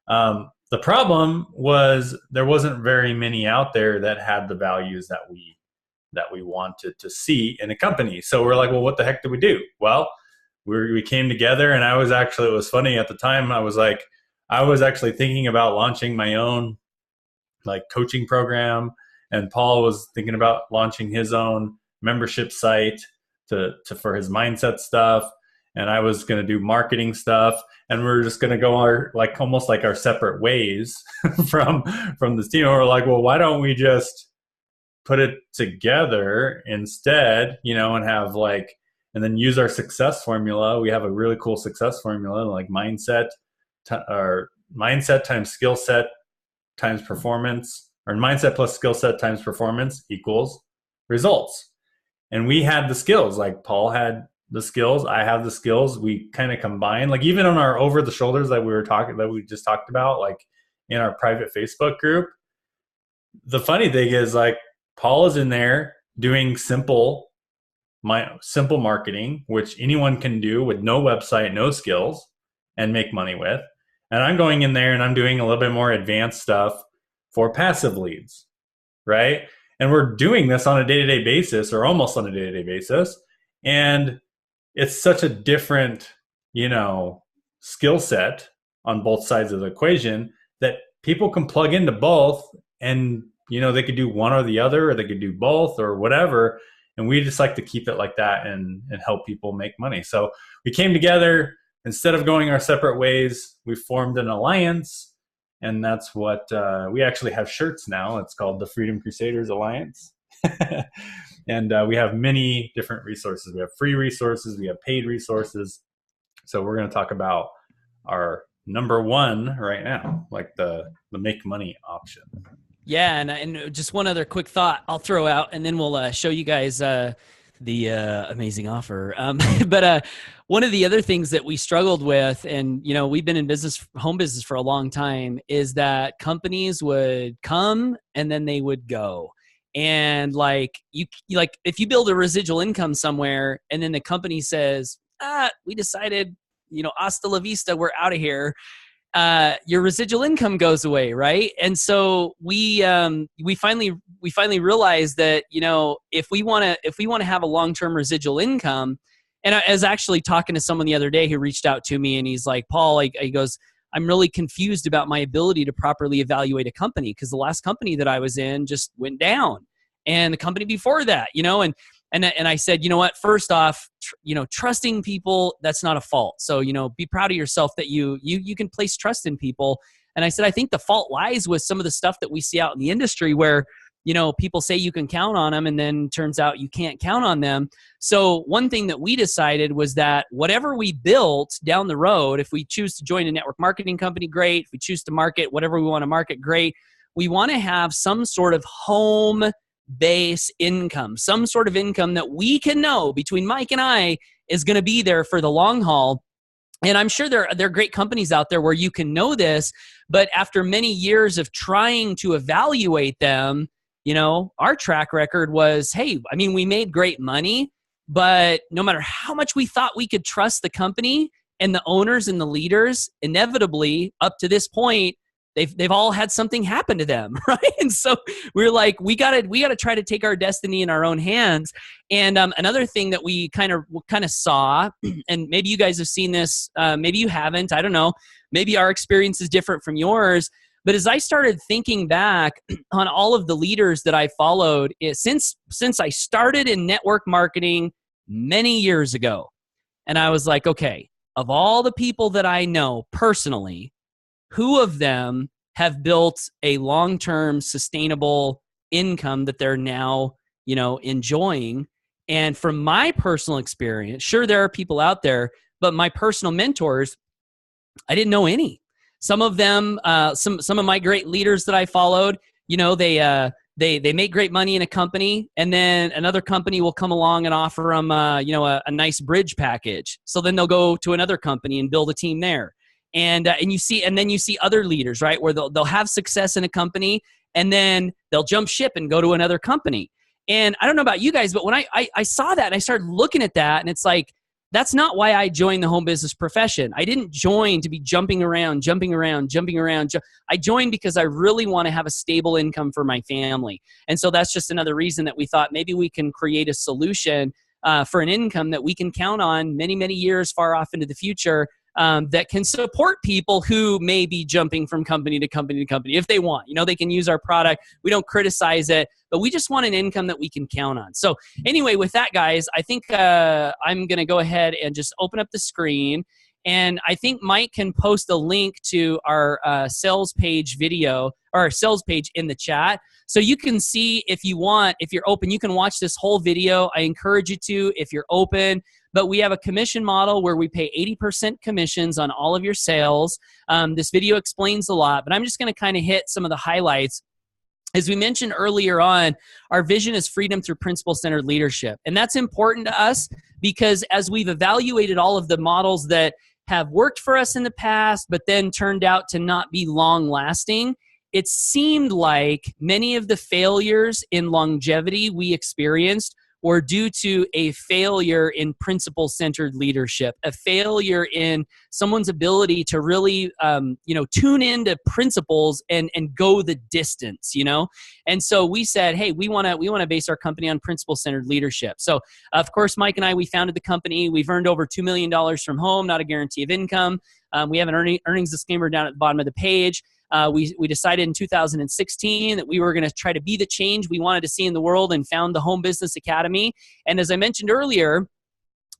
The problem was there wasn't very many out there that had the values that we wanted to see in a company. So we're like, well, what the heck do we do? Well, we came together, and it was funny at the time. I was actually thinking about launching my own like coaching program, and Paul was thinking about launching his own membership site for his mindset stuff. and I was going to do marketing stuff, and we are just going to go our like almost like our separate ways from this team. And we're like, well, why don't we just put it together instead, and have like, and then use our success formula. We have a really cool success formula, like mindset times skill set times performance, or mindset plus skill set times performance equals results. And we had the skills, like Paul had the skills, I have the skills. We kind of combine, like even on our over the shoulders that we just talked about, like in our private Facebook group. The funny thing is, like, Paul is in there doing simple marketing, which anyone can do with no website, no skills, and make money with. And I'm going in there and I'm doing a little bit more advanced stuff for passive leads, right? And we're doing this on a day-to-day basis, or almost on a day-to-day basis. And it's such a different, skill set on both sides of the equation that people can plug into both, and, they could do one or the other, or they could do both or whatever. And we just like to keep it like that and help people make money. So we came together. Instead of going our separate ways, we formed an alliance, and that's what we actually have shirts now. It's called the Freedom Crusaders Alliance. And we have many different resources. We have free resources, we have paid resources. So we're going to talk about our number one right now, like the make money option. Yeah, and just one other quick thought I'll throw out, and then we'll show you guys the amazing offer. But one of the other things that we struggled with, and we've been in home business for a long time, is that companies would come and then they would go. And like if you build a residual income somewhere, and then the company says, we decided, hasta la vista, we're out of here. Your residual income goes away, right? And so we finally realized that if we want to have a long-term residual income, and I was actually talking to someone the other day who reached out to me, and he's like, Paul, he goes, I'm really confused about my ability to properly evaluate a company, because the last company that I was in just went down, and the company before that, And I said, you know what? First off, trusting people, that's not a fault. So, be proud of yourself that you can place trust in people. And I said, I think the fault lies with some of the stuff that we see out in the industry where, people say you can count on them, and then turns out you can't count on them. So one thing that we decided was that whatever we built down the road, if we choose to join a network marketing company, great. If we choose to market whatever we want to market, great. We want to have some sort of home base income, some sort of income that we can know between Mike and I is going to be there for the long haul. And I'm sure there are great companies out there where you can know this, but after many years of trying to evaluate them, our track record was, hey, we made great money, but no matter how much we thought we could trust the company and the owners and the leaders, inevitably up to this point, they've all had something happen to them, right? And so we're like, we gotta try to take our destiny in our own hands. And another thing that we kind of saw, and maybe you guys have seen this, maybe you haven't, I don't know, maybe our experience is different from yours. But as I started thinking back on all of the leaders that I followed since I started in network marketing many years ago, and I was like, okay, of all the people that I know personally, who of them have built a long-term sustainable income that they're now, enjoying? And from my personal experience, sure, there are people out there, but my personal mentors, I didn't know any. Some of them, some of my great leaders that I followed, they make great money in a company, and then another company will come along and offer them, a nice bridge package. So then they'll go to another company and build a team there. And then you see other leaders, right, where they'll have success in a company, and then they'll jump ship and go to another company. And I don't know about you guys, but when I saw that and I started looking at that, and it's like, that's not why I joined the home business profession. I didn't join to be jumping around. I joined because I really want to have a stable income for my family. And so that's just another reason that we thought maybe we can create a solution for an income that we can count on many, many years far off into the future, that can support people who may be jumping from company to company to company if they want. They can use our product. We don't criticize it, but we just want an income that we can count on. So anyway, with that, guys, I think I'm going to go ahead and just open up the screen. And I think Mike can post a link to our sales page video or our sales page in the chat. So you can see if you want, if you're open, you can watch this whole video. I encourage you to if you're open. But we have a commission model where we pay 80% commissions on all of your sales. This video explains a lot, but I'm just going to kind of hit some of the highlights. As we mentioned earlier on, our vision is freedom through principle-centered leadership. And that's important to us because as we've evaluated all of the models that have worked for us in the past, but then turned out to not be long-lasting, it seemed like many of the failures in longevity we experienced were due to a failure in principle-centered leadership, a failure in someone's ability to really, tune into principles and go the distance, And so we said, hey, we want to base our company on principle-centered leadership. So, of course, Mike and I, we founded the company. We've earned over $2 million from home, not a guarantee of income. We have an earnings disclaimer down at the bottom of the page. We decided in 2016 that we were going to try to be the change we wanted to see in the world and found the Home Business Academy. And as I mentioned earlier,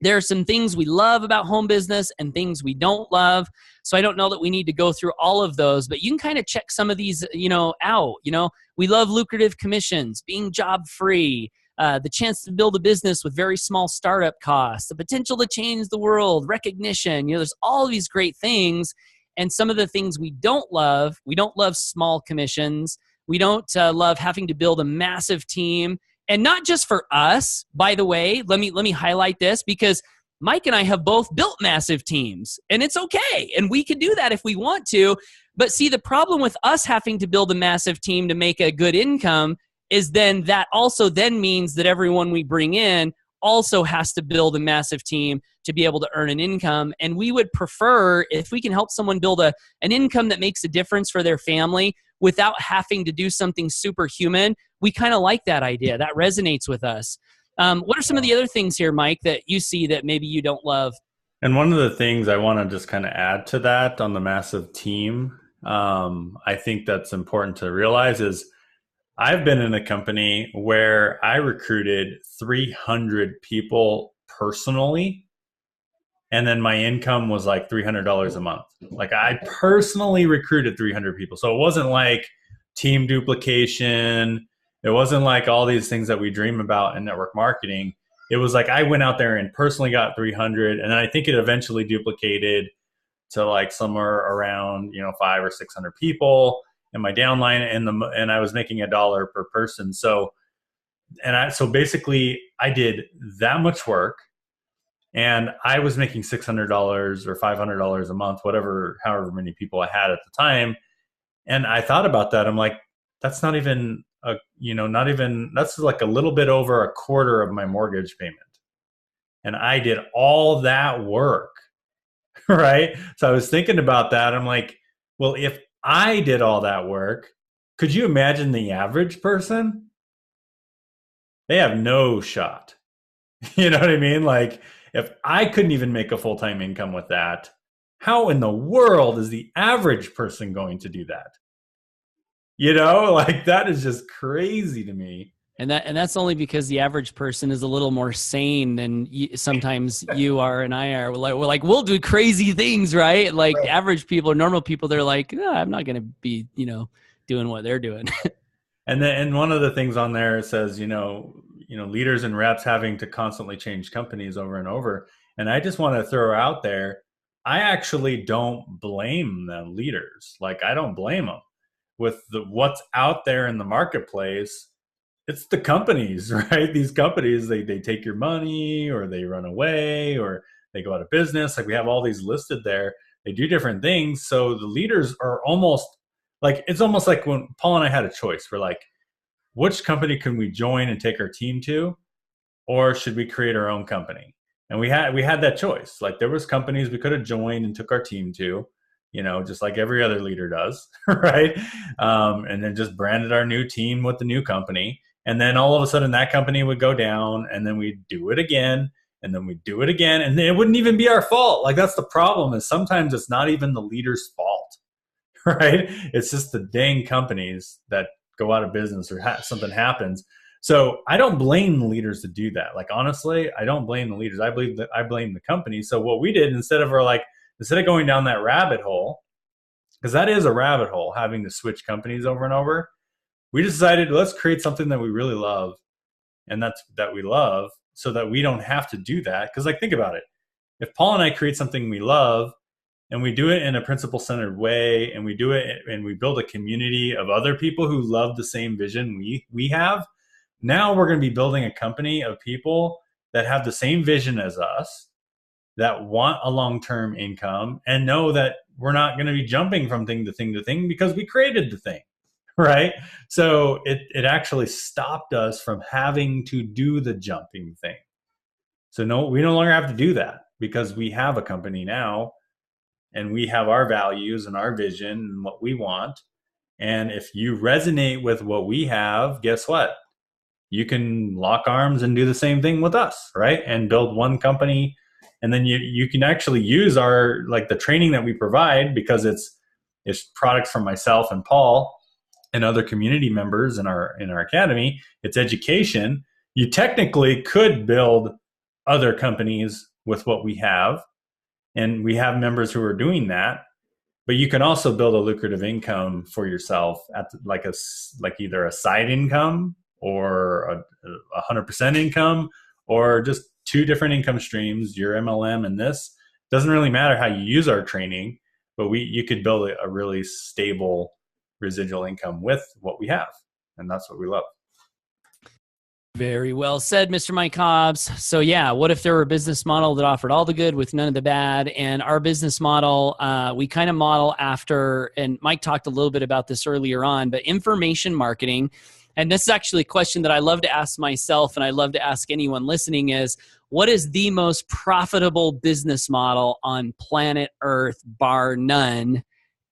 there are some things we love about home business and things we don't love. So I don't know that we need to go through all of those, but you can kind of check some of these, out. We love lucrative commissions, being job free, the chance to build a business with very small startup costs, the potential to change the world, recognition. There's all these great things. And some of the things we don't love small commissions. We don't love having to build a massive team. And not just for us, by the way, let me highlight this because Mike and I have both built massive teams and it's okay. And we can do that if we want to. But see, the problem with us having to build a massive team to make a good income is then that also then means that everyone we bring in also has to build a massive team to be able to earn an income. And we would prefer if we can help someone build an income that makes a difference for their family without having to do something superhuman. We kind of like that idea. That resonates with us. What are some of the other things here, Mike, that you see that maybe you don't love? And one of the things I want to just kind of add to that on the massive team, I think that's important to realize is I've been in a company where I recruited 300 people personally, and then my income was like $300 a month. Like I personally recruited 300 people. So it wasn't like team duplication. It wasn't like all these things that we dream about in network marketing. It was like I went out there and personally got 300, and then I think it eventually duplicated to like somewhere around 500 or 600 people in my downline, and I was making $1 per person. So basically I did that much work, and I was making $600 or $500 a month, however many people I had at the time. And I thought about that. I'm like, that's not even that's like a little bit over a quarter of my mortgage payment. And I did all that work, right? So I was thinking about that. I'm like, well, if I did all that work, could you imagine the average person? They have no shot. You know what I mean? Like, if I couldn't even make a full-time income with that, how in the world is the average person going to do that? Like that is just crazy to me. And that's only because the average person is a little more sane than sometimes you are and I are. We're like, we'll do crazy things, right? Like right. Average people or normal people, they're like, no, I'm not going to be, doing what they're doing. And one of the things on there says, leaders and reps having to constantly change companies over and over. And I just want to throw out there, I actually don't blame the leaders. Like I don't blame them with what's out there in the marketplace. It's the companies, right? These companies, they take your money or they run away or they go out of business. Like we have all these listed there. They do different things. So the leaders are it's almost like when Paul and I had a choice. We're like, which company can we join and take our team to? Or should we create our own company? And we had that choice. Like there was companies we could have joined and took our team to, just like every other leader does, right? And then just branded our new team with the new company. And then all of a sudden that company would go down and then we'd do it again. and then we do it again, and it wouldn't even be our fault. Like, that's the problem, is sometimes it's not even the leader's fault. Right? It's just the dang companies that go out of business, or something happens. So I don't blame the leaders to do that. Like, honestly, I don't blame the leaders. I blame the company. So what we did, instead of going down that rabbit hole, because that is a rabbit hole, having to switch companies over and over, we decided, let's create something that we really love, and that we love, so that we don't have to do that. Because, like, think about it. If Paul and I create something we love, and we do it in a principle-centered way, and we do it and we build a community of other people who love the same vision we have, now we're going to be building a company of people that have the same vision as us, that want a long-term income, and know that we're not going to be jumping from thing to thing to thing because we created the thing, right? So it actually stopped us from having to do the jumping thing. So no, we no longer have to do that, because we have a company now, and we have our values and our vision and what we want. And if you resonate with what we have, guess what? You can lock arms and do the same thing with us, right? And build one company. And then you can actually use our, like, the training that we provide, because it's products from myself and Paul and other community members in our academy. It's education. You technically could build other companies with what we have, and we have members who are doing that. But you can also build a lucrative income for yourself at like either a side income, or 100% income, or just two different income streams, your MLM and this. Doesn't really matter how you use our training, but you could build a really stable residual income with what we have. And that's what we love. Very well said, Mr. Mike Hobbs. So yeah, what if there were a business model that offered all the good with none of the bad? And our business model, we kind of model after, and Mike talked a little bit about this earlier on, but information marketing. And this is actually a question that I love to ask myself, and I love to ask anyone listening, is what is the most profitable business model on planet Earth, bar none?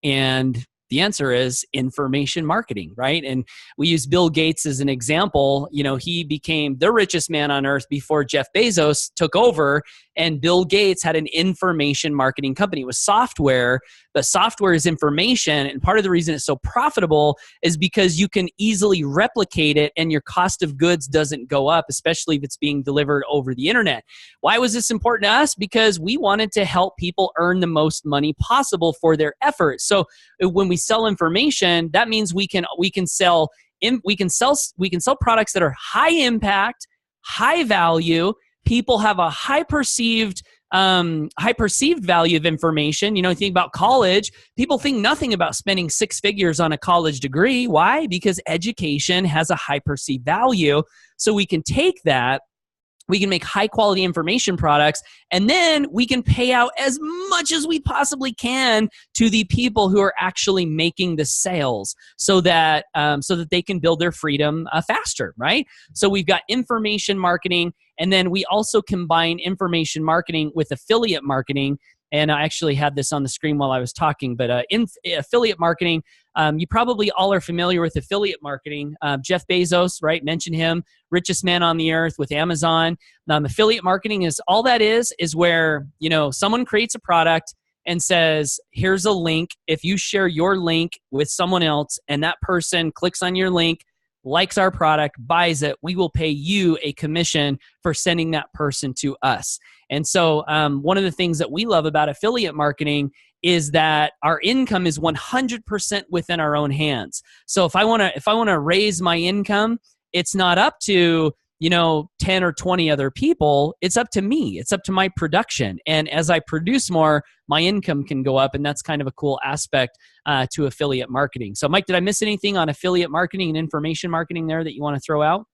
And the answer is information marketing, right? And we use Bill Gates as an example. You know, he became the richest man on earth before Jeff Bezos took over, and Bill Gates had an information marketing company. It was software, but software is information, and part of the reason it's so profitable is because you can easily replicate it and your cost of goods doesn't go up, especially if it's being delivered over the internet. Why was this important to us? Because we wanted to help people earn the most money possible for their efforts. So when we sell information, that means we can sell products that are high impact, high value. People have a high perceived value of information. You know, think about college. People think nothing about spending 6 figures on a college degree. Why? Because education has a high perceived value. So we can take that, we can make high quality information products, and then we can pay out as much as we possibly can to the people who are actually making the sales, so that they can build their freedom faster, right? So we've got information marketing, and then we also combine information marketing with affiliate marketing. And I actually had this on the screen while I was talking, but affiliate marketing, you probably all are familiar with affiliate marketing. Jeff Bezos, right? Mention him, richest man on the earth with Amazon. Affiliate marketing is all that is where, you know, someone creates a product and says, here's a link. If you share your link with someone else and that person clicks on your link, likes our product, buys it, we will pay you a commission for sending that person to us. And so one of the things that we love about affiliate marketing is that our income is 100% within our own hands. So if I want to raise my income, it's not up to, you know, 10 or 20 other people. It's up to me. It's up to my production. And as I produce more, my income can go up. And that's kind of a cool aspect to affiliate marketing. So Mike, did I miss anything on affiliate marketing and information marketing there that you want to throw out?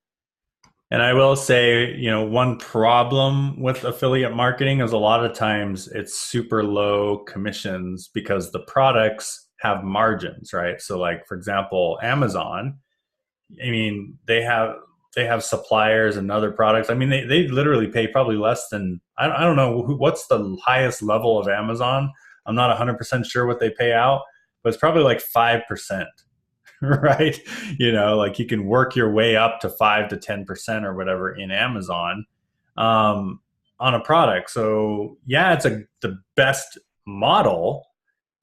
And I will say, you know, one problem with affiliate marketing is a lot of times it's super low commissions because the products have margins, right? So like, for example, Amazon, I mean, they have suppliers and other products. I mean, they literally pay probably less than, I don't know what's the highest level of Amazon. I'm not 100% sure what they pay out, but it's probably like 5%. Right? You know, like you can work your way up to 5 to 10% or whatever in Amazon. on a product. So yeah, it's the best model,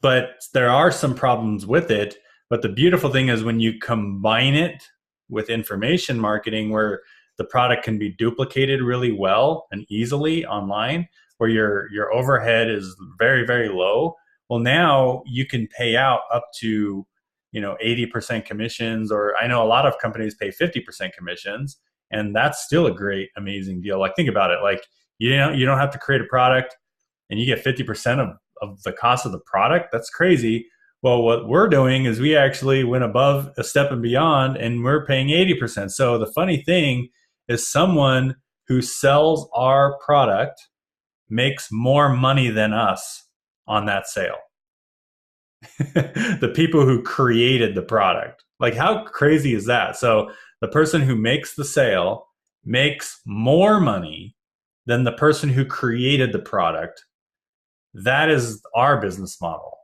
but there are some problems with it. But the beautiful thing is when you combine it with information marketing, where the product can be duplicated really well and easily online, where your overhead is very, very low. Well, now you can pay out up to 80% commissions, or I know a lot of companies pay 50% commissions, and that's still a great, amazing deal. Like, think about it. Like, you don't have to create a product and you get 50% of the cost of the product. That's crazy. Well, what we're doing is we actually went above a step and beyond, and we're paying 80%. So the funny thing is, someone who sells our product makes more money than us on that sale. The people who created the product. Like, how crazy is that? So the person who makes the sale makes more money than the person who created the product. That is our business model.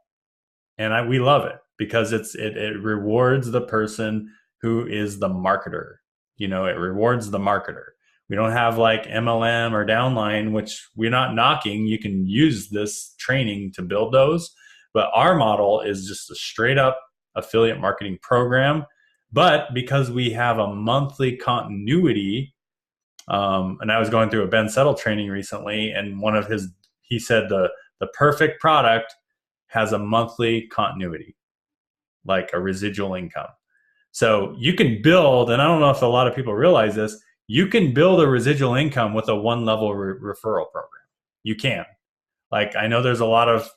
And we love it because it rewards the person who is the marketer. It rewards the marketer. We don't have like MLM or downline, which we're not knocking. You can use this training to build those. But our model is just a straight up affiliate marketing program. But because we have a monthly continuity, and I was going through a Ben Settle training recently, and he said the perfect product has a monthly continuity, like a residual income. So you can build, and I don't know if a lot of people realize this, you can build a residual income with a one-level referral program. You can. Like, I know there's a lot of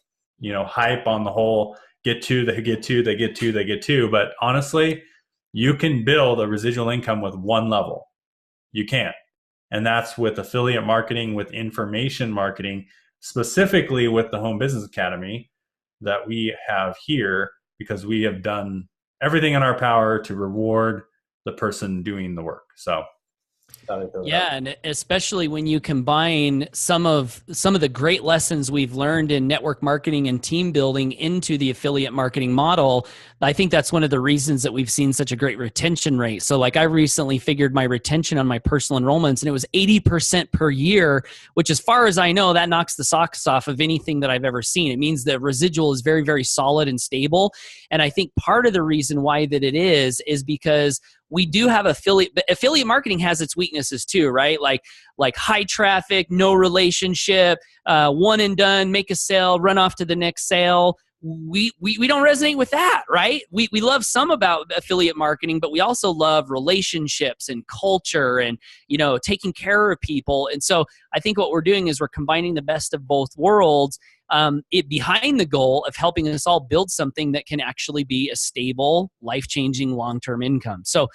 hype on the whole get two, they get two, they get two, they get two. But honestly, you can build a residual income with one level. You can. And that's with affiliate marketing, with information marketing, specifically with the Home Business Academy that we have here, because we have done everything in our power to reward the person doing the work. So yeah, and especially when you combine some of the great lessons we've learned in network marketing and team building into the affiliate marketing model, I think that's one of the reasons that we've seen such a great retention rate. So like, I recently figured my retention on my personal enrollments, and it was 80% per year, which, as far as I know, that knocks the socks off of anything that I've ever seen. It means the residual is very, very solid and stable. And I think part of the reason why that it is because we do have affiliate marketing has its weaknesses too, right? Like high traffic, no relationship, one and done, make a sale, run off to the next sale. We don't resonate with that, right? We love some about affiliate marketing, but we also love relationships and culture and, taking care of people. And so I think what we're doing is we're combining the best of both worlds, behind the goal of helping us all build something that can actually be a stable, life-changing, long-term income. So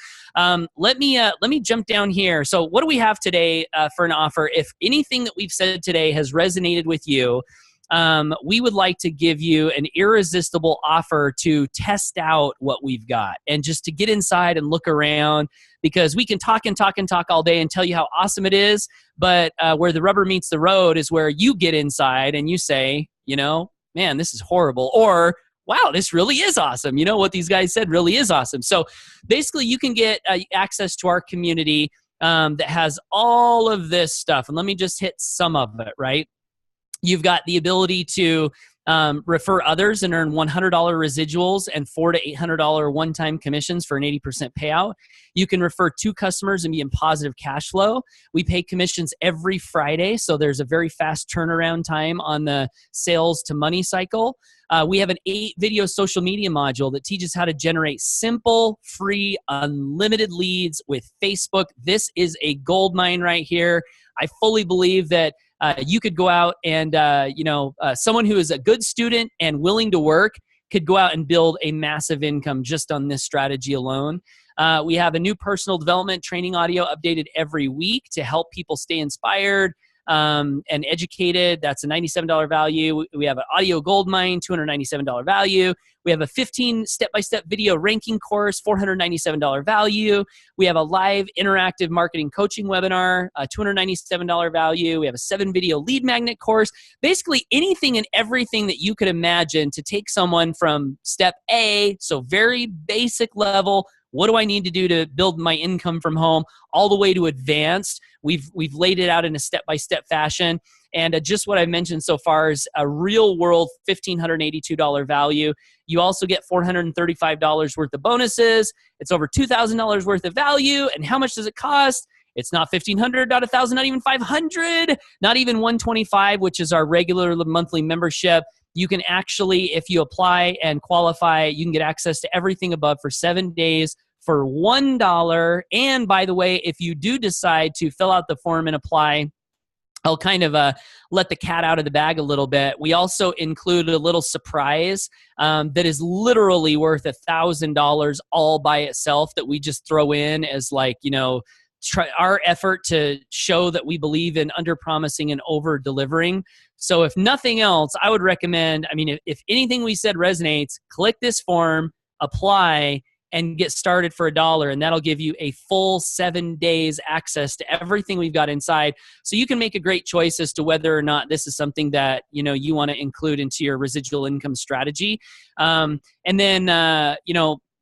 let me jump down here. So what do we have today for an offer? If anything that we've said today has resonated with you, we would like to give you an irresistible offer to test out what we've got and just to get inside and look around, because we can talk and talk and talk all day and tell you how awesome it is. But where the rubber meets the road is where you get inside and you say, man, this is horrible. Or, wow, this really is awesome. What these guys said really is awesome. So basically you can get access to our community that has all of this stuff. And let me just hit some of it, right? You've got the ability to refer others and earn $100 residuals and $400 to $800 one-time commissions for an 80% payout. You can refer 2 customers and be in positive cash flow. We pay commissions every Friday, so there's a very fast turnaround time on the sales to money cycle. We have an 8-video social media module that teaches how to generate simple, free, unlimited leads with Facebook. This is a gold mine right here. I fully believe that you could go out and, someone who is a good student and willing to work could go out and build a massive income just on this strategy alone. We have a new personal development training audio updated every week to help people stay inspired and educated. That's a $97 value. We have an audio gold mine, $297 value. We have a 15 step-by-step video ranking course, $497 value. We have a live interactive marketing coaching webinar, a $297 value. We have a 7-video lead magnet course. Basically anything and everything that you could imagine to take someone from step A, so very basic level, what do I need to do to build my income from home, all the way to advanced. We've laid it out in a step-by-step fashion. And just what I've mentioned so far is a real world $1,582 value. You also get $435 worth of bonuses. It's over $2,000 worth of value. And how much does it cost? It's not $1,500, not $1,000, not even $500, not even $125, which is our regular monthly membership. You can actually, if you apply and qualify, you can get access to everything above for 7 days for $1. And by the way, if you do decide to fill out the form and apply, I'll kind of let the cat out of the bag a little bit. We also include a little surprise that is literally worth $1,000 all by itself that we just throw in as like, our effort to show that we believe in under-promising and over-delivering. So if nothing else, I would recommend, if anything we said resonates, click this form, apply, and get started for $1, and that'll give you a full 7 days access to everything we've got inside. So you can make a great choice as to whether or not this is something that you want to include into your residual income strategy. And then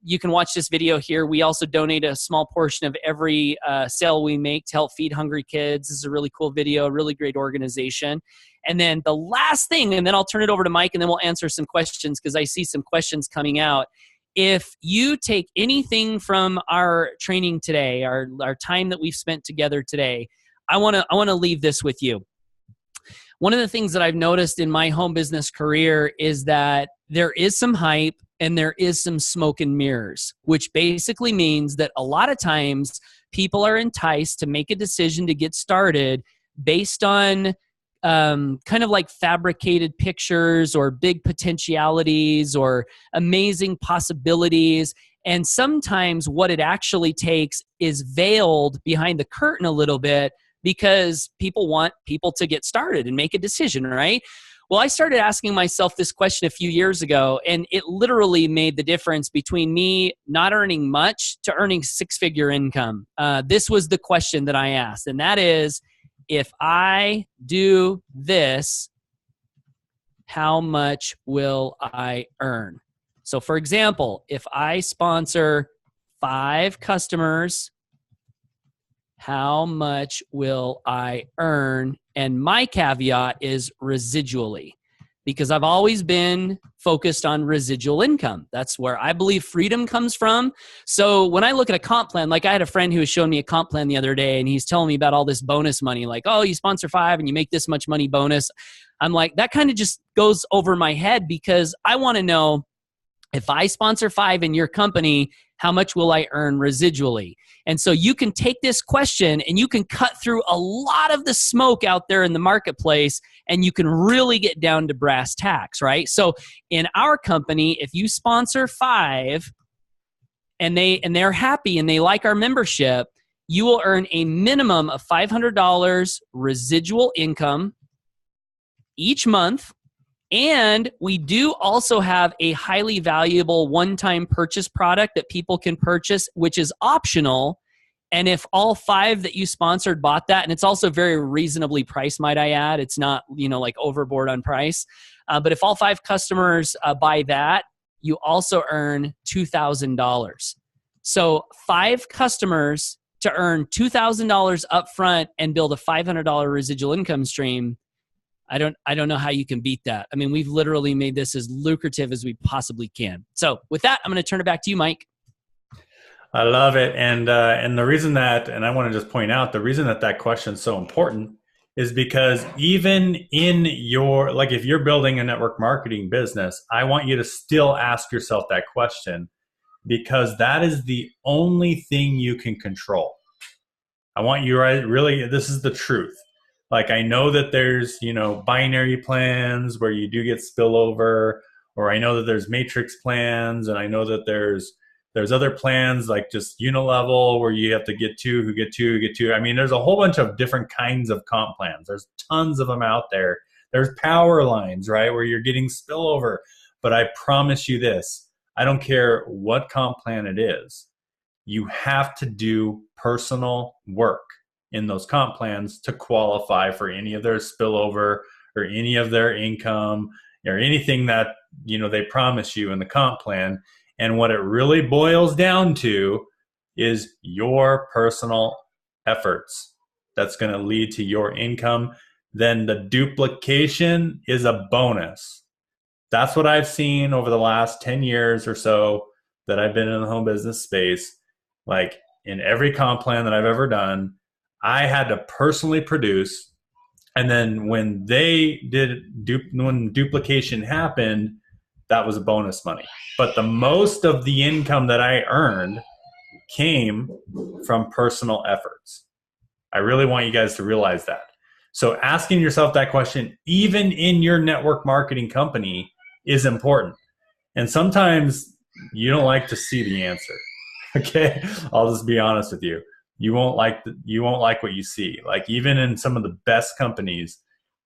you can watch this video here. We also donate a small portion of every sale we make to help feed hungry kids. This is a really cool video, a really great organization. And then the last thing, and then I'll turn it over to Mike, and then we'll answer some questions because I see some questions coming out. If you take anything from our training today, our time that we've spent together today, I want to leave this with you. One of the things that I've noticed in my home business career is that there is some hype and there is some smoke and mirrors, which basically means that a lot of times people are enticed to make a decision to get started based on kind of like fabricated pictures or big potentialities or amazing possibilities. And sometimes what it actually takes is veiled behind the curtain a little bit because people want people to get started and make a decision, right? Well, I started asking myself this question a few years ago, and it literally made the difference between me not earning much to earning six-figure income. This was the question that I asked, and that is, if I do this, how much will I earn? So for example, if I sponsor 5 customers, how much will I earn? And my caveat is residually, because I've always been focused on residual income. That's where I believe freedom comes from. So when I look at a comp plan, like I had a friend who was showing me a comp plan the other day, and he's telling me about all this bonus money, like, oh, you sponsor 5 and you make this much money bonus. I'm like, that kind of just goes over my head because I want to know, if I sponsor 5 in your company, how much will I earn residually? And so you can take this question and you can cut through a lot of the smoke out there in the marketplace, and you can really get down to brass tacks, right? So in our company, if you sponsor 5 and they're happy and they like our membership, you will earn a minimum of $500 residual income each month. And we do also have a highly valuable one-time purchase product that people can purchase, which is optional. And if all 5 that you sponsored bought that, and it's also very reasonably priced, might I add, it's not, like overboard on price. But if all 5 customers buy that, you also earn $2,000. So 5 customers to earn $2,000 upfront and build a $500 residual income stream. I don't know how you can beat that. I mean, we've literally made this as lucrative as we possibly can. So with that, I'm going to turn it back to you, Mike. I love it. And the reason that, and I want to just point out, the reason that question is so important is because even in your, like if you're building a network marketing business, I want you to still ask yourself that question, because that is the only thing you can control. I want you, really, this is the truth. Like, I know that there's, binary plans where you do get spillover, or I know that there's matrix plans, and I know that there's other plans like just unilevel where you have to get 2 who get 2 who get 2. I mean, there's a whole bunch of different kinds of comp plans. There's tons of them out there. There's power lines, right, where you're getting spillover. But I promise you this, I don't care what comp plan it is, you have to do personal work in those comp plans to qualify for any of their spillover or any of their income or anything that they promise you in the comp plan. And what it really boils down to is your personal efforts. That's going to lead to your income. Then the duplication is a bonus. That's what I've seen over the last 10 years or so that I've been in the home business space. Like in every comp plan that I've ever done, I had to personally produce. And then when when duplication happened, that was bonus money. But the most of the income that I earned came from personal efforts. I really want you guys to realize that. So asking yourself that question, even in your network marketing company, is important. And sometimes you don't like to see the answer. Okay, I'll just be honest with you. You won't like what you see. Like even in some of the best companies,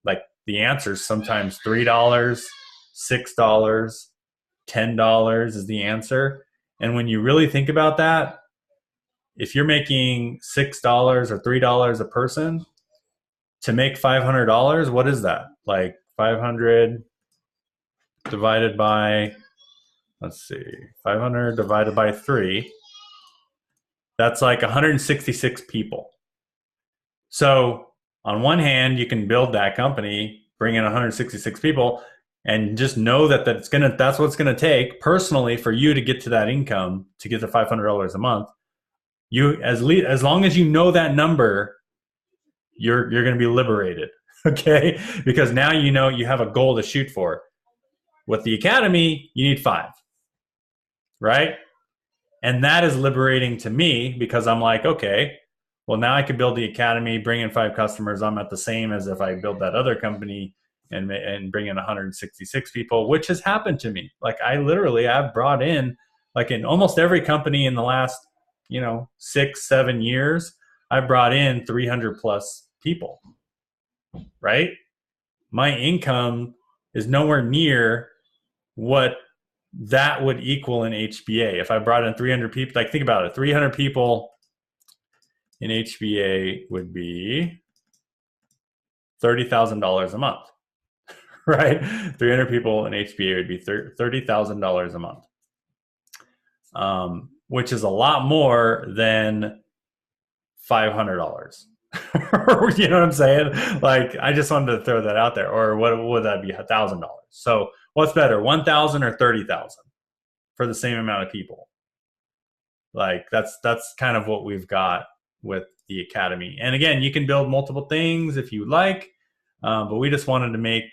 like the answer is sometimes $3, $6, $10 is the answer. And when you really think about that, if you're making $6 or $3 a person, to make $500, what is that? Like 500 divided by, let's see, 500 divided by 3. That's like 166 people. So on one hand, you can build that company, bring in 166 people, and just know that that's what it's gonna take personally for you to get to that income, to get to $500 a month. You as long as you know that number, you're going to be liberated, okay? Because now you know you have a goal to shoot for. With the academy, you need 5, right? And that is liberating to me because I'm like, okay, well now I could build the academy, bring in 5 customers. I'm at the same as if I build that other company and bring in 166 people, which has happened to me. Like I've brought in, like in almost every company in the last 6-7 years, I brought in 300 plus people, right? My income is nowhere near what that would equal in HBA. If I brought in 300 people, like think about it, 300 people in HBA would be $30,000 a month, right? 300 people in HBA would be $30,000 a month. Which is a lot more than $500. You know what I'm saying? Like, I just wanted to throw that out there. Or what would that be? $1,000. So what's better, 1,000 or 30,000 for the same amount of people? Like that's kind of what we've got with the academy. And again, you can build multiple things if you like, but we just wanted to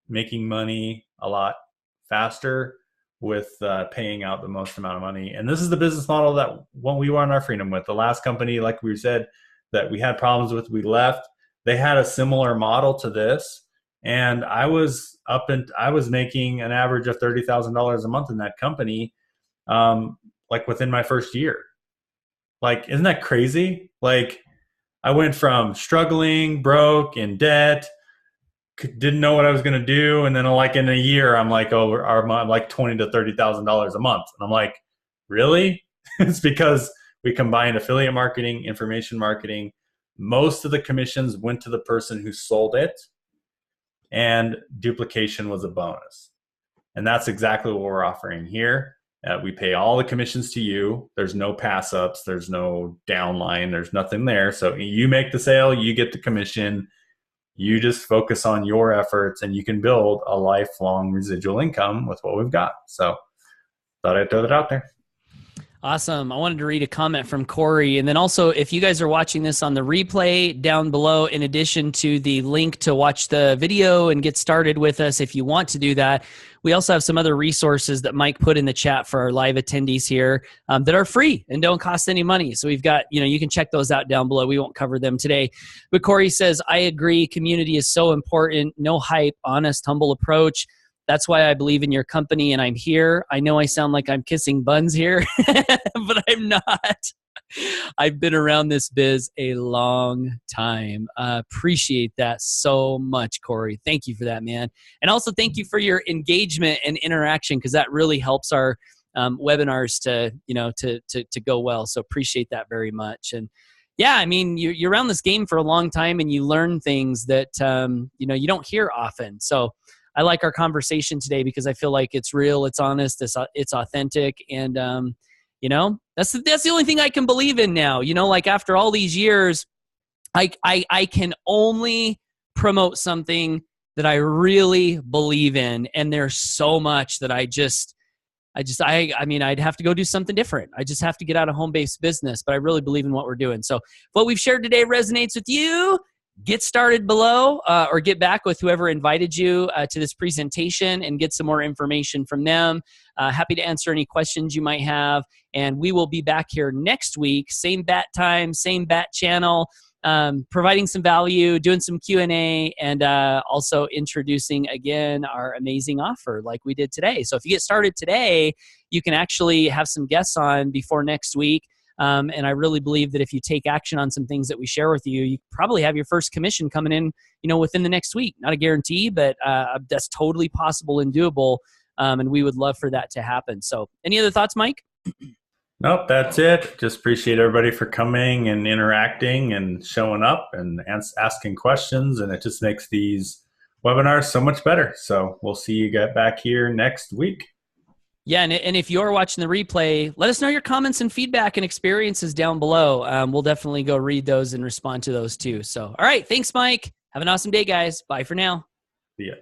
making money a lot faster with paying out the most amount of money. And this is the business model that when we were on our freedom with. The last company, like we said, that we had problems with, we left. They had a similar model to this. And I was making an average of $30,000 a month in that company, like within my first year. Like, isn't that crazy? Like, I went from struggling, broke, in debt, didn't know what I was going to do, and then like in a year, I'm like, I'm like $20,000 to $30,000 a month, and I'm like, really? It's because we combined affiliate marketing, information marketing. Most of the commissions went to the person who sold it, and duplication was a bonus. And that's exactly what we're offering here. We pay all the commissions to you. There's no pass ups. There's no downline. There's nothing there. So you make the sale, you get the commission. You just focus on your efforts, and you can build a lifelong residual income with what we've got. So thought I'd throw that out there. Awesome. I wanted to read a comment from Corey. And then also, if you guys are watching this on the replay down below, in addition to the link to watch the video and get started with us, if you want to do that, we also have some other resources that Mike put in the chat for our live attendees here that are free and don't cost any money. So we've got, you can check those out down below. We won't cover them today. But Corey says, I agree. Community is so important. No hype, honest, humble approach. That's why I believe in your company and I'm here. I know I sound like I'm kissing buns here, but I'm not. I've been around this biz a long time. Appreciate that so much, Corey. Thank you for that, man. And also thank you for your engagement and interaction, because that really helps our webinars to go well. So appreciate that very much. And yeah, I mean, you're around this game for a long time and you learn things that, you don't hear often. So I like our conversation today because I feel like it's real, it's honest, it's authentic, and that's the only thing I can believe in now. Like after all these years, I can only promote something that I really believe in, and there's so much that I mean, I'd have to go do something different. I just have to get out of home-based business, but I really believe in what we're doing. So if what we've shared today resonates with you, get started below or get back with whoever invited you to this presentation and get some more information from them. Happy to answer any questions you might have. And we will be back here next week, same bat time, same bat channel, providing some value, doing some Q&A, and also introducing, again, our amazing offer like we did today. So if you get started today, you can actually have some guests on before next week. And I really believe that if you take action on some things that we share with you, you probably have your first commission coming in, within the next week. Not a guarantee, but that's totally possible and doable. And we would love for that to happen. So any other thoughts, Mike? Nope, that's it. Just appreciate everybody for coming and interacting and showing up and asking questions. And it just makes these webinars so much better. So we'll see you back here next week. Yeah, and if you're watching the replay, let us know your comments and feedback and experiences down below. We'll definitely go read those and respond to those too. So, all right, thanks, Mike. Have an awesome day, guys. Bye for now. See ya.